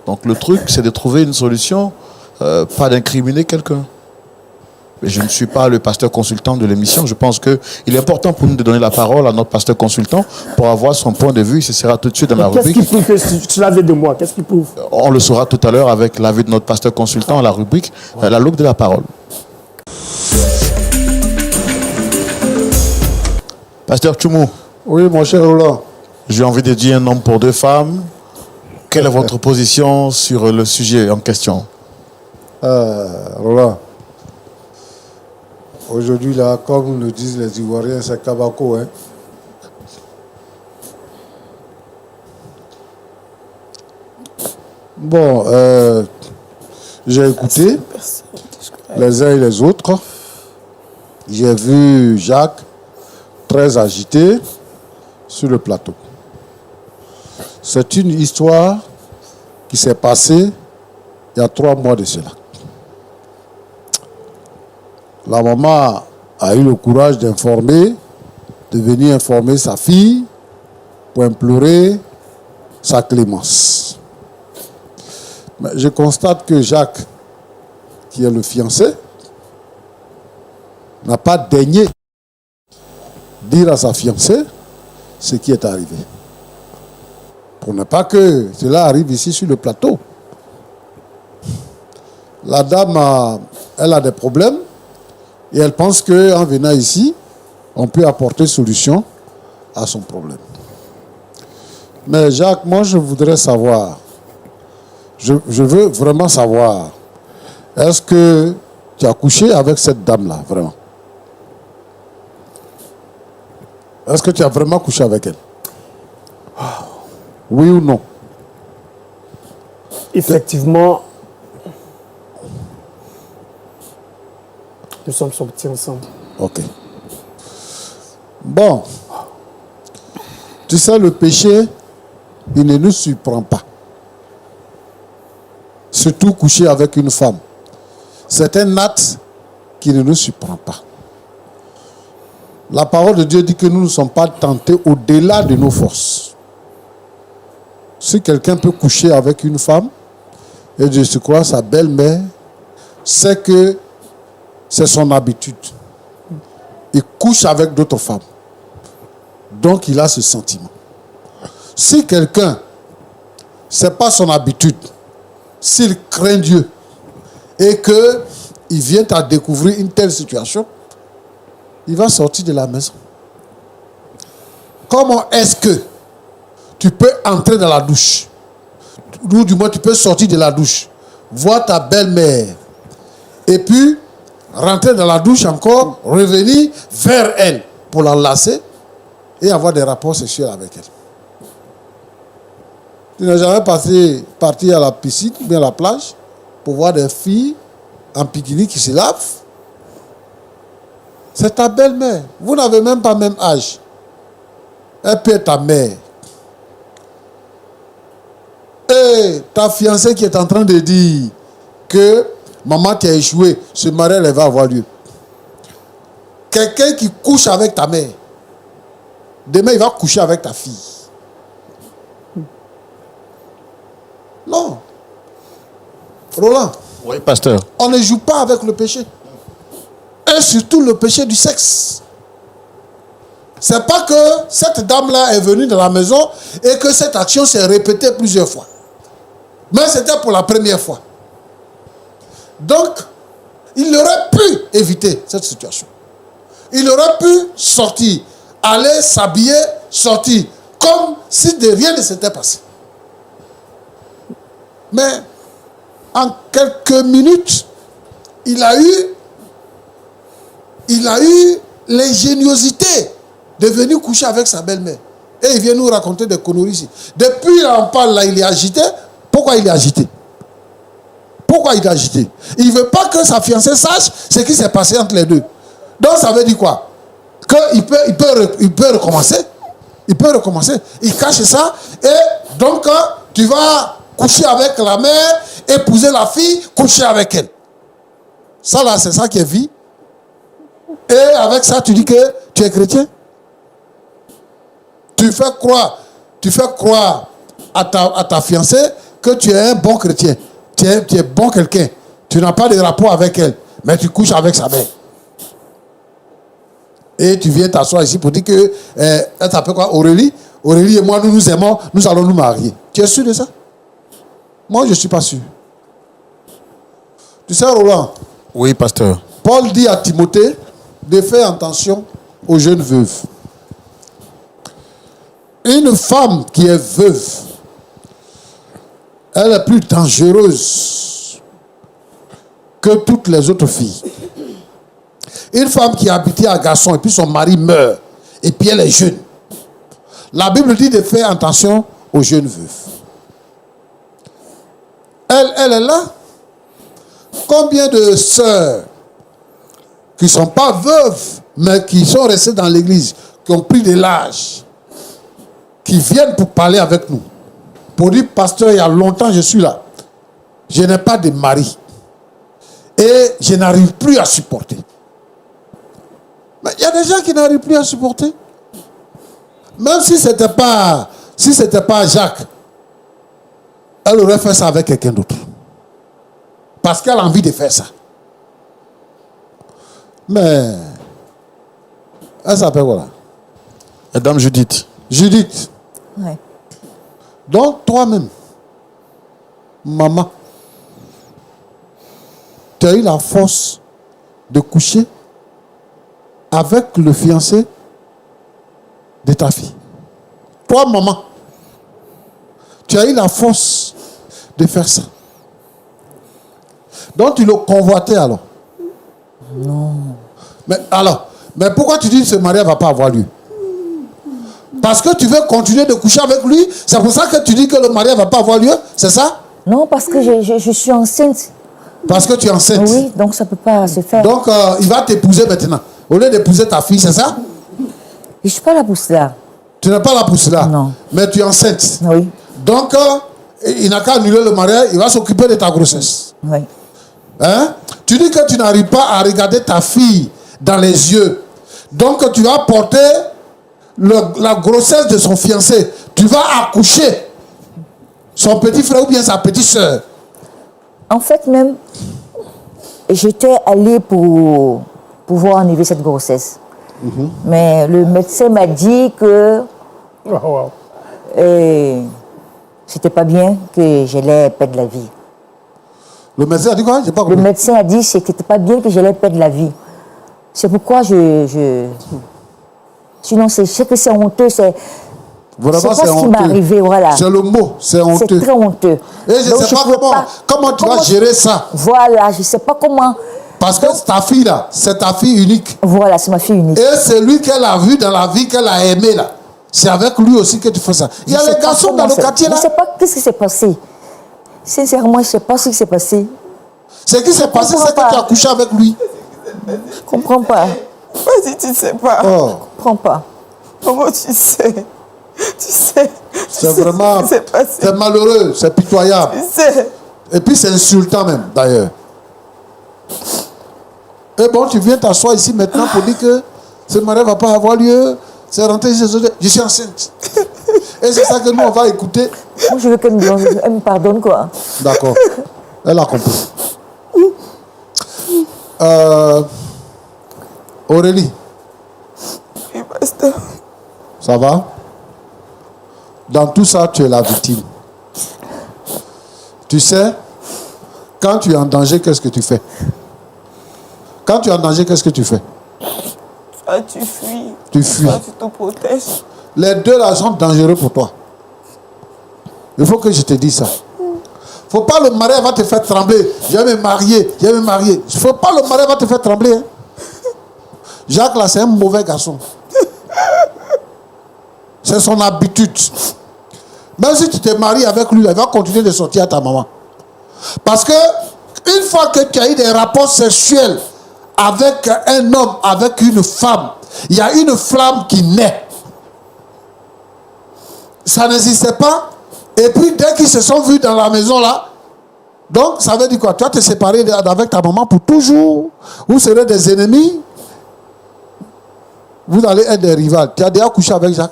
Donc le truc, c'est de trouver une solution, pas d'incriminer quelqu'un. Mais je ne suis pas le pasteur consultant de l'émission. Je pense qu'il est important pour nous de donner la parole à notre pasteur consultant pour avoir son point de vue. Ce sera tout de suite dans la rubrique. Qu'est-ce qui prouve que tu l'avais de moi? Qu'est-ce qui prouve? On le saura tout à l'heure avec l'avis de notre pasteur consultant à la rubrique La loupe de la parole. Pasteur Tchoumou. Oui, mon cher Roland. J'ai envie de dire un homme pour deux femmes. Quelle est votre position sur le sujet en question? Roland. Aujourd'hui, là, comme le disent les Ivoiriens, c'est Kabako. Hein? Bon, j'ai écouté les uns et les autres. J'ai vu Jacques très agité sur le plateau. C'est une histoire qui s'est passée il y a 3 mois de cela. La maman a eu le courage d'informer, de venir informer sa fille pour implorer sa clémence. Mais je constate que Jacques, qui est le fiancé, n'a pas daigné dire à sa fiancée ce qui est arrivé. Pour ne pas que cela arrive ici sur le plateau. La dame, elle a des problèmes. Et elle pense qu'en venant ici, on peut apporter solution à son problème. Mais Jacques, moi je voudrais savoir, je veux vraiment savoir, est-ce que tu as couché avec cette dame-là, vraiment? Est-ce que tu as vraiment couché avec elle? Oui ou non? Effectivement, nous sommes sortis ensemble. Ok. Bon. Tu sais, le péché, il ne nous surprend pas. Surtout coucher avec une femme. C'est un acte qui ne nous surprend pas. La parole de Dieu dit que nous ne sommes pas tentés au-delà de nos forces. Si quelqu'un peut coucher avec une femme, et je crois sa belle-mère, c'est que c'est son habitude. Il couche avec d'autres femmes. Donc il a ce sentiment. Si quelqu'un, ce n'est pas son habitude, s'il craint Dieu et qu'il vient à découvrir une telle situation, il va sortir de la maison. Comment est-ce que tu peux entrer dans la douche, ou du moins tu peux sortir de la douche, voir ta belle-mère, et puis rentrer dans la douche encore, revenir vers elle pour l'enlacer et avoir des rapports sexuels avec elle? Tu n'as jamais parti à la piscine ou bien à la plage pour voir des filles en bikini qui se lavent? C'est ta belle-mère. Vous n'avez même pas le même âge. Elle peut être ta mère. Et ta fiancée qui est en train de dire que maman t'a échoué, ce mariage elle va avoir lieu. Quelqu'un qui couche avec ta mère, demain il va coucher avec ta fille. Non. Roland. Oui, pasteur. On ne joue pas avec le péché. Et surtout le péché du sexe. C'est pas que cette dame-là est venue dans la maison et que cette action s'est répétée plusieurs fois. Mais c'était pour la première fois. Donc, il aurait pu éviter cette situation. Il aurait pu sortir, aller s'habiller, sortir, comme si de rien ne s'était passé. Mais, en quelques minutes, il a eu l'ingéniosité de venir coucher avec sa belle-mère. Et il vient nous raconter des conneries ici. Depuis là, on parle là, il est agité. Pourquoi il est agité? Pourquoi il est agité? Il ne veut pas que sa fiancée sache ce qui s'est passé entre les deux. Donc ça veut dire quoi? Qu'il peut recommencer. Il peut recommencer. Il cache ça. Et donc, tu vas coucher avec la mère, épouser la fille, coucher avec elle. Ça là, c'est ça qui est vie. Et avec ça, tu dis que tu es chrétien. Tu fais croire à ta fiancée que tu es un bon chrétien. Tu es bon quelqu'un. Tu n'as pas de rapport avec elle, mais tu couches avec sa mère. Et tu viens t'asseoir ici pour dire que elle s'appelle quoi? Aurélie. Aurélie et moi, nous nous aimons, nous allons nous marier. Tu es sûr de ça? Moi, je ne suis pas sûr. Tu sais, Roland? Oui, pasteur. Paul dit à Timothée de faire attention aux jeunes veuves. Une femme qui est veuve, elle est plus dangereuse que toutes les autres filles. Une femme qui a habité un garçon et puis son mari meurt et puis elle est jeune. La Bible dit de faire attention aux jeunes veuves. Elle est là. Combien de sœurs qui ne sont pas veuves, mais qui sont restées dans l'église, qui ont pris de l'âge, qui viennent pour parler avec nous, pour dire, pasteur, il y a longtemps je suis là. Je n'ai pas de mari. Et je n'arrive plus à supporter. Mais il y a des gens qui n'arrivent plus à supporter. Même si ce n'était pas Jacques, elle aurait fait ça avec quelqu'un d'autre. Parce qu'elle a envie de faire ça. Mais, elle s'appelle quoi là? Madame Judith. Judith. Ouais. Donc, toi-même, maman, tu as eu la force de coucher avec le fiancé de ta fille. Toi, maman, tu as eu la force de faire ça. Donc, tu le convoitais alors? Non. Mais pourquoi tu dis que ce mariage ne va pas avoir lieu? Parce que tu veux continuer de coucher avec lui? C'est pour ça que tu dis que le mariage ne va pas avoir lieu? C'est ça? Non, parce que je suis enceinte. Parce que tu es enceinte? Oui, donc ça ne peut pas se faire. Donc, il va t'épouser maintenant. Au lieu d'épouser ta fille, c'est ça? Je ne suis pas là pour cela. Tu n'es pas là pour cela? Non. Mais tu es enceinte? Oui. Donc, il n'a qu'à annuler le mariage, il va s'occuper de ta grossesse. Oui. Hein? Tu dis que tu n'arrives pas à regarder ta fille dans les yeux. Donc, tu vas porter la grossesse de son fiancé. Tu vas accoucher son petit frère ou bien sa petite soeur. En fait, même, j'étais allée pour pouvoir enlever cette grossesse. Mais le médecin m'a dit que c'était pas bien, que j'allais perdre la vie. Le médecin a dit quoi? J'ai pas Le compris. médecin a dit que c'était pas bien que j'allais perdre la vie. C'est pourquoi Sinon, c'est que c'est honteux. C'est Vraiment, pas c'est ce qui m'est honteux. arrivé, voilà. C'est le mot, c'est C'est honteux. très honteux. Et je ne Donc, sais pas pouvais comment tu vas gérer ça. Voilà, je ne sais pas comment. Parce que ta fille là, c'est ta fille unique. Voilà, c'est ma fille unique. Et c'est lui qu'elle a vu dans la vie, qu'elle a aimé là. C'est avec lui aussi que tu fais ça. Il y a Je sais les pas garçons comment dans le c'est- quartier là. Je ne sais pas qu'est-ce qui s'est passé. Sincèrement, je ne sais pas ce qui s'est passé. Ce qui s'est passé, comprends c'est que pas. tu as couché avec lui. Je ne comprends pas. Vas-y, tu sais pas. Oh, Je ne comprends pas. Comment tu sais? Tu sais. c'est vraiment. Ce qui s'est passé. C'est malheureux, c'est pitoyable. Tu sais. Et puis c'est insultant même, d'ailleurs. Et bon, tu viens t'asseoir ici maintenant pour dire que ce mariage ne va pas avoir lieu. C'est rentré chez eux. Je suis enceinte. Et c'est ça que nous, on va écouter. Moi, je veux qu'elle me pardonne, quoi. D'accord. Elle a compris. Aurélie, Oui, pasteur. ça va? Dans tout ça, tu es la victime. Tu sais, quand tu es en danger, qu'est-ce que tu fais? Quand tu es en danger, qu'est-ce que tu fais? Toi, tu fuis. Tu fuis. Toi, tu te protèges. Les deux là sont dangereux pour toi. Il faut que je te dise ça. Faut pas le mariage va te faire trembler. Je vais me marier, je vais me marier. Faut pas le mariage va te faire trembler. Hein. Jacques là, c'est un mauvais garçon. C'est son habitude. Même si tu te maries avec lui, il va continuer de sortir à ta maman. Parce que une fois que tu as eu des rapports sexuels avec un homme, avec une femme, il y a une flamme qui naît. Ça n'existait pas. Et puis dès qu'ils se sont vus dans la maison là, donc ça veut dire quoi? Tu vas te séparer avec ta maman pour toujours. Vous serez des ennemis. Vous allez être des rivales. Tu as déjà couché avec Jacques.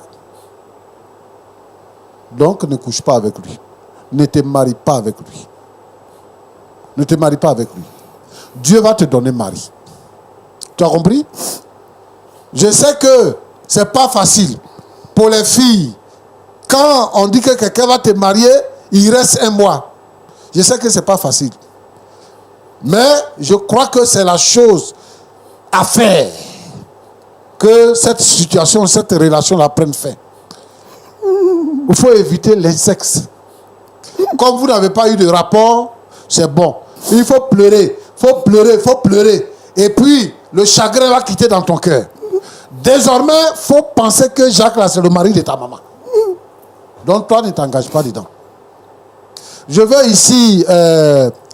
Donc ne couche pas avec lui. Ne te marie pas avec lui. Ne te marie pas avec lui. Dieu va te donner mari. Tu as compris? Je sais que c'est pas facile pour les filles. Quand on dit que quelqu'un va te marier, il reste un mois. Je sais que c'est pas facile. Mais je crois que c'est la chose à faire. Que cette situation, cette relation-là prenne fin. Il faut éviter l'insexe. Comme vous n'avez pas eu de rapport, c'est bon. Il faut pleurer, faut pleurer, faut pleurer. Et puis, le chagrin va quitter dans ton cœur. Désormais, il faut penser que Jacques, là, c'est le mari de ta maman. Donc, toi, ne t'engage pas dedans. Je veux ici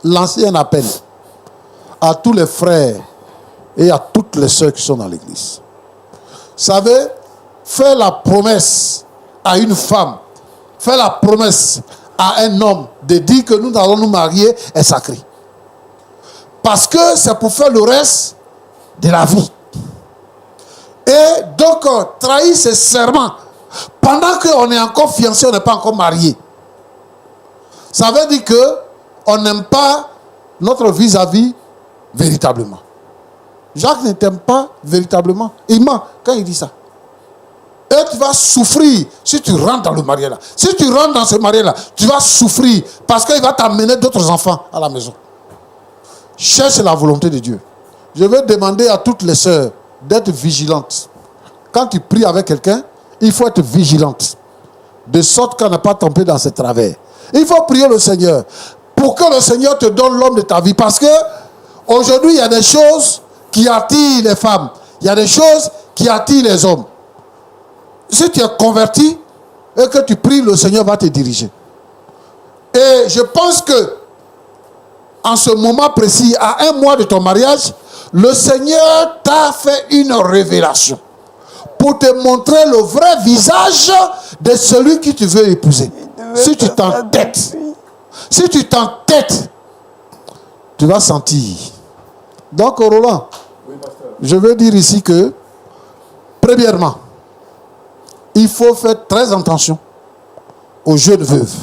lancer un appel à tous les frères et à toutes les sœurs qui sont dans l'église. Vous savez, faire la promesse à une femme, faire la promesse à un homme de dire que nous allons nous marier est sacré. Parce que c'est pour faire le reste de la vie. Et donc, trahir ses serments pendant qu'on est encore fiancé, on n'est pas encore marié. Ça veut dire qu'on n'aime pas notre vis-à-vis véritablement. Jacques ne t'aime pas véritablement. Il ment quand il dit ça. Et tu vas souffrir si tu rentres dans le mariage là. Si tu rentres dans ce mariage là, tu vas souffrir parce qu'il va t'amener d'autres enfants à la maison. Cherche la volonté de Dieu. Je veux demander à toutes les sœurs d'être vigilantes. Quand tu pries avec quelqu'un, il faut être vigilante. De sorte qu'on n'a pas tombé dans ce travers. Il faut prier le Seigneur pour que le Seigneur te donne l'homme de ta vie. Parce que aujourd'hui, il y a des choses qui attirent les femmes. Il y a des choses qui attirent les hommes. Si tu es converti et que tu pries, le Seigneur va te diriger. Et je pense que en ce moment précis, à un mois de ton mariage, le Seigneur t'a fait une révélation pour te montrer le vrai visage de celui que tu veux épouser. Si tu t'entêtes, tu vas sentir. Donc, Roland, je veux dire ici que, premièrement, il faut faire très attention aux jeunes veuves.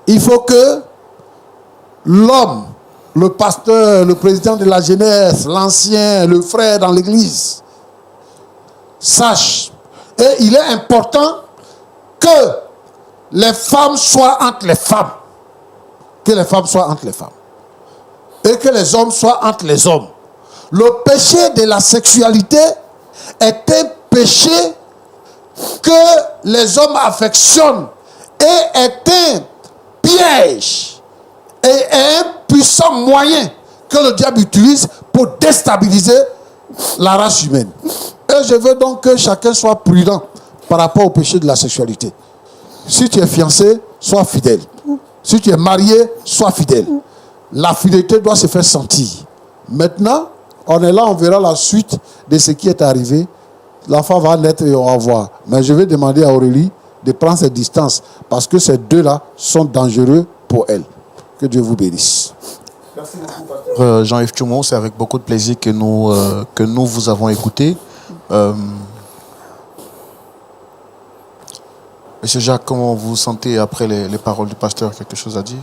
Il faut que l'homme, le pasteur, le président de la jeunesse, l'ancien, le frère dans l'église, sache. Et il est important que les femmes soient entre les femmes. que les femmes soient entre les femmes. Et que les hommes soient entre les hommes. Le péché de la sexualité est un péché que les hommes affectionnent et est un piège et un puissant moyen que le diable utilise pour déstabiliser la race humaine. Et je veux donc que chacun soit prudent par rapport au péché de la sexualité. Si tu es fiancé, sois fidèle. Si tu es marié, sois fidèle. La fidélité doit se faire sentir. Maintenant, on est là, on verra la suite de ce qui est arrivé. L'enfant va naître et on va voir. Mais je vais demander à Aurélie de prendre ses distances parce que ces deux-là sont dangereux pour elle. Que Dieu vous bénisse. Merci beaucoup, Jean-Yves Tchoumo. C'est avec beaucoup de plaisir que nous vous avons écouté. Monsieur Jacques, comment vous vous sentez après les paroles du pasteur? Quelque chose à dire?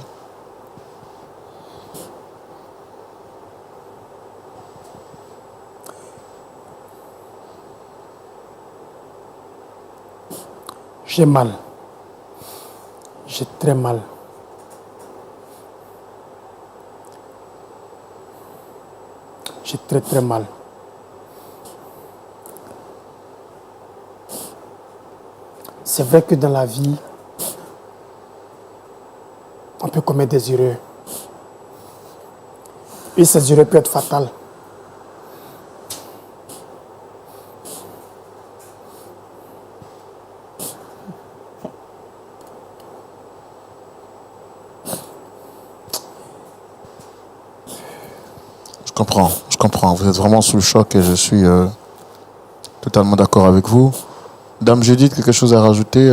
J'ai mal. J'ai très mal. J'ai très très mal. C'est vrai que dans la vie, on peut commettre des erreurs. Et ces erreurs peuvent être fatales. Je comprends. Vous êtes vraiment sous le choc et je suis totalement d'accord avec vous. Dame Judith, quelque chose à rajouter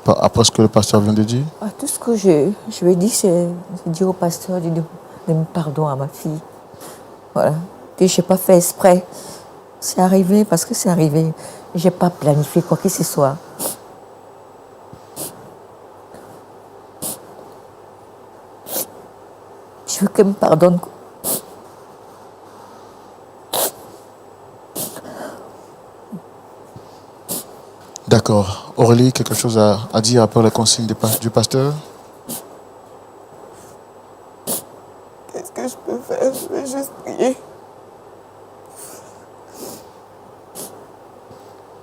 après ce que le pasteur vient de dire? Tout ce que je vais dire, c'est de dire au pasteur de me pardonner à ma fille. Voilà. Que je n'ai pas fait exprès. C'est arrivé parce que c'est arrivé. Je n'ai pas planifié quoi que ce soit. Je veux qu'elle me pardonne. D'accord. Aurélie, quelque chose à dire après les consignes du pasteur? Qu'est-ce que je peux faire? Je vais juste prier.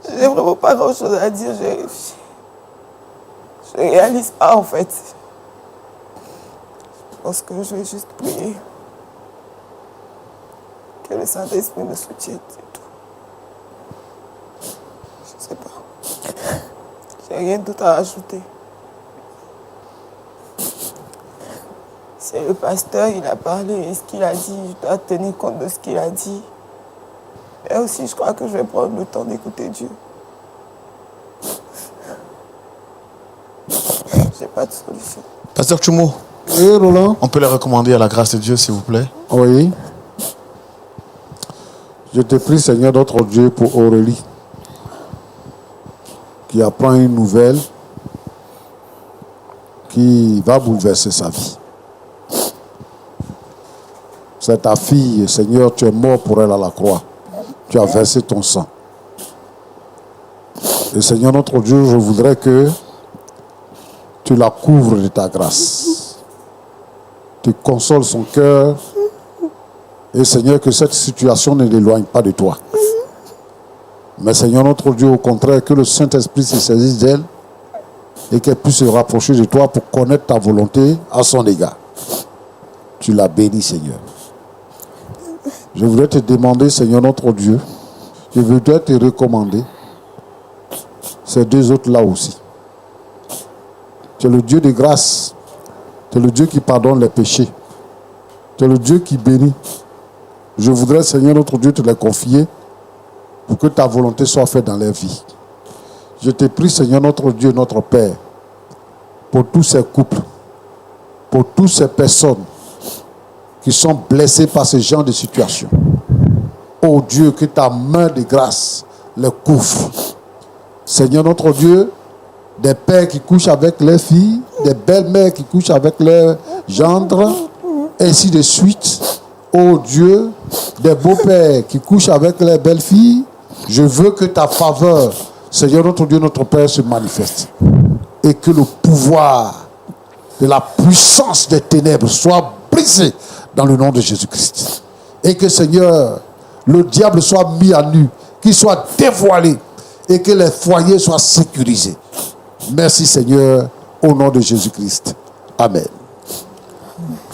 J'ai vraiment pas grand-chose à dire. Je réalise pas, en fait. Je pense que je vais juste prier. Que le Saint-Esprit me soutienne, c'est tout. Je sais pas. J'ai rien d'autre à ajouter. C'est le pasteur, il a parlé et ce qu'il a dit, je dois tenir compte de ce qu'il a dit. Et aussi, je crois que je vais prendre le temps d'écouter Dieu. J'ai pas de solution. Pasteur Tchoumo, Et Roland? on peut les recommander à la grâce de Dieu, s'il vous plaît? Oui. Je te prie, Seigneur, notre Dieu, pour Aurélie, qui apprend une nouvelle qui va bouleverser sa vie. C'est ta fille, Seigneur, tu es mort pour elle à la croix. Tu as versé ton sang. Et Seigneur, notre Dieu, je voudrais que tu la couvres de ta grâce. Tu consoles son cœur. Et Seigneur, que cette situation ne l'éloigne pas de toi. Mais Seigneur, notre Dieu, au contraire, que le Saint-Esprit se saisisse d'elle et qu'elle puisse se rapprocher de toi pour connaître ta volonté à son égard. Tu la bénis, Seigneur. Je voudrais te demander, Seigneur, notre Dieu, je voudrais te recommander ces deux autres-là aussi. Tu es le Dieu de grâce. Tu es le Dieu qui pardonne les péchés. Tu es le Dieu qui bénit. Je voudrais, Seigneur, notre Dieu, te les confier pour que ta volonté soit faite dans leur vie. Je te prie, Seigneur, notre Dieu, notre Père, pour tous ces couples, pour toutes ces personnes qui sont blessées par ce genre de situation. Oh Dieu, que ta main de grâce les couvre. Seigneur, notre Dieu, des pères qui couchent avec leurs filles, des belles-mères qui couchent avec leurs gendres, ainsi de suite. Oh Dieu, des beaux-pères qui couchent avec leurs belles-filles, je veux que ta faveur, Seigneur notre Dieu, notre Père, se manifeste. Et que le pouvoir de la puissance des ténèbres soit brisé dans le nom de Jésus-Christ. Et que, Seigneur, le diable soit mis à nu, qu'il soit dévoilé et que les foyers soient sécurisés. Merci, Seigneur, au nom de Jésus-Christ. Amen.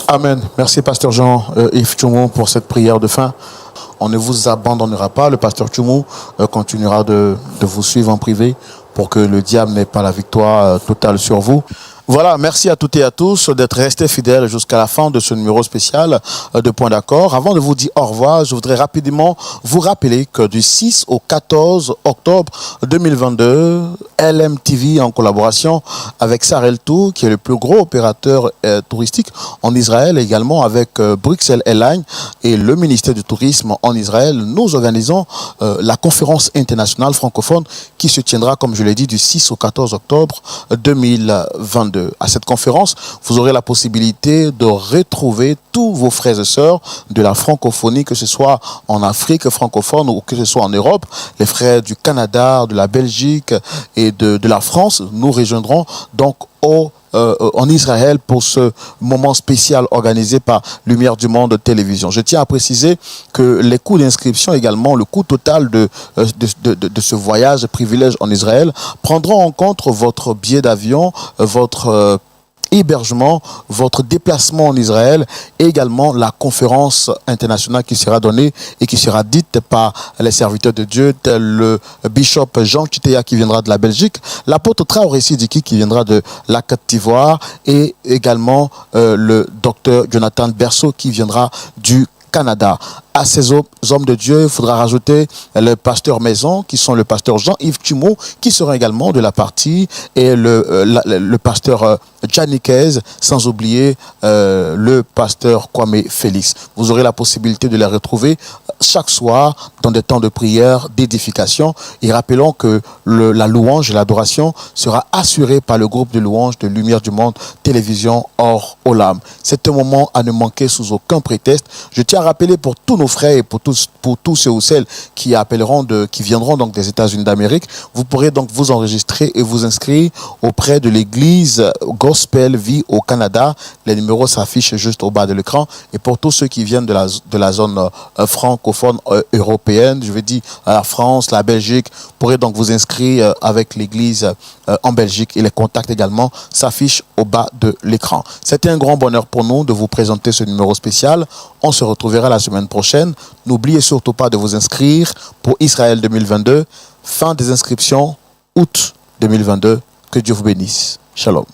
Amen. Merci, pasteur Jean-Yves Tchoumou, pour cette prière de fin. On ne vous abandonnera pas. Le pasteur Tchoumou continuera de vous suivre en privé pour que le diable n'ait pas la victoire totale sur vous. Voilà, merci à toutes et à tous d'être restés fidèles jusqu'à la fin de ce numéro spécial de Point d'accord. Avant de vous dire au revoir, je voudrais rapidement vous rappeler que du 6 au 14 octobre 2022, LMTV, en collaboration avec Sarel Tour, qui est le plus gros opérateur touristique en Israël, également avec Bruxelles Airlines et le ministère du Tourisme en Israël, nous organisons la conférence internationale francophone qui se tiendra, comme je l'ai dit, du 6 au 14 octobre 2022. À cette conférence, vous aurez la possibilité de retrouver tous vos frères et sœurs de la francophonie, que ce soit en Afrique francophone ou que ce soit en Europe. Les frères du Canada, de la Belgique et de la France nous rejoindront donc en Israël pour ce moment spécial organisé par Lumière du Monde Télévision. Je tiens à préciser que les coûts d'inscription, également le coût total de ce voyage privilège en Israël, prendront en compte votre billet d'avion, votre hébergement, votre déplacement en Israël et également la conférence internationale qui sera donnée et qui sera dite par les serviteurs de Dieu, tel le bishop Jean Chitea qui viendra de la Belgique, l'apôtre Traoré Sidiki qui viendra de la Côte d'Ivoire et également le docteur Jonathan Berceau qui viendra du Canada. À ces hommes de Dieu, il faudra rajouter le pasteur maison, qui sont le pasteur Jean-Yves Tchoumou, qui sera également de la partie, et le pasteur Janikez, sans oublier le pasteur Kwame Félix. Vous aurez la possibilité de les retrouver chaque soir dans des temps de prière, d'édification. Et rappelons que la louange et l'adoration sera assurée par le groupe de louanges de Lumière du Monde Télévision hors Olam. C'est un moment à ne manquer sous aucun prétexte. Je tiens à rappeler pour tous nos frères et pour tous ceux ou celles qui viendront donc des États-Unis d'Amérique, vous pourrez donc vous enregistrer et vous inscrire auprès de l'église Gospel Vie au Canada. Les numéros s'affichent juste au bas de l'écran. Et pour tous ceux qui viennent de la zone francophone européenne, je veux dire la France, la Belgique, vous pourrez donc vous inscrire avec l'église en Belgique et les contacts également s'affichent au bas de l'écran. C'était un grand bonheur pour nous de vous présenter ce numéro spécial. On se retrouvera la semaine prochaine. N'oubliez surtout pas de vous inscrire pour Israël 2022. Fin des inscriptions, août 2022. Que Dieu vous bénisse. Shalom.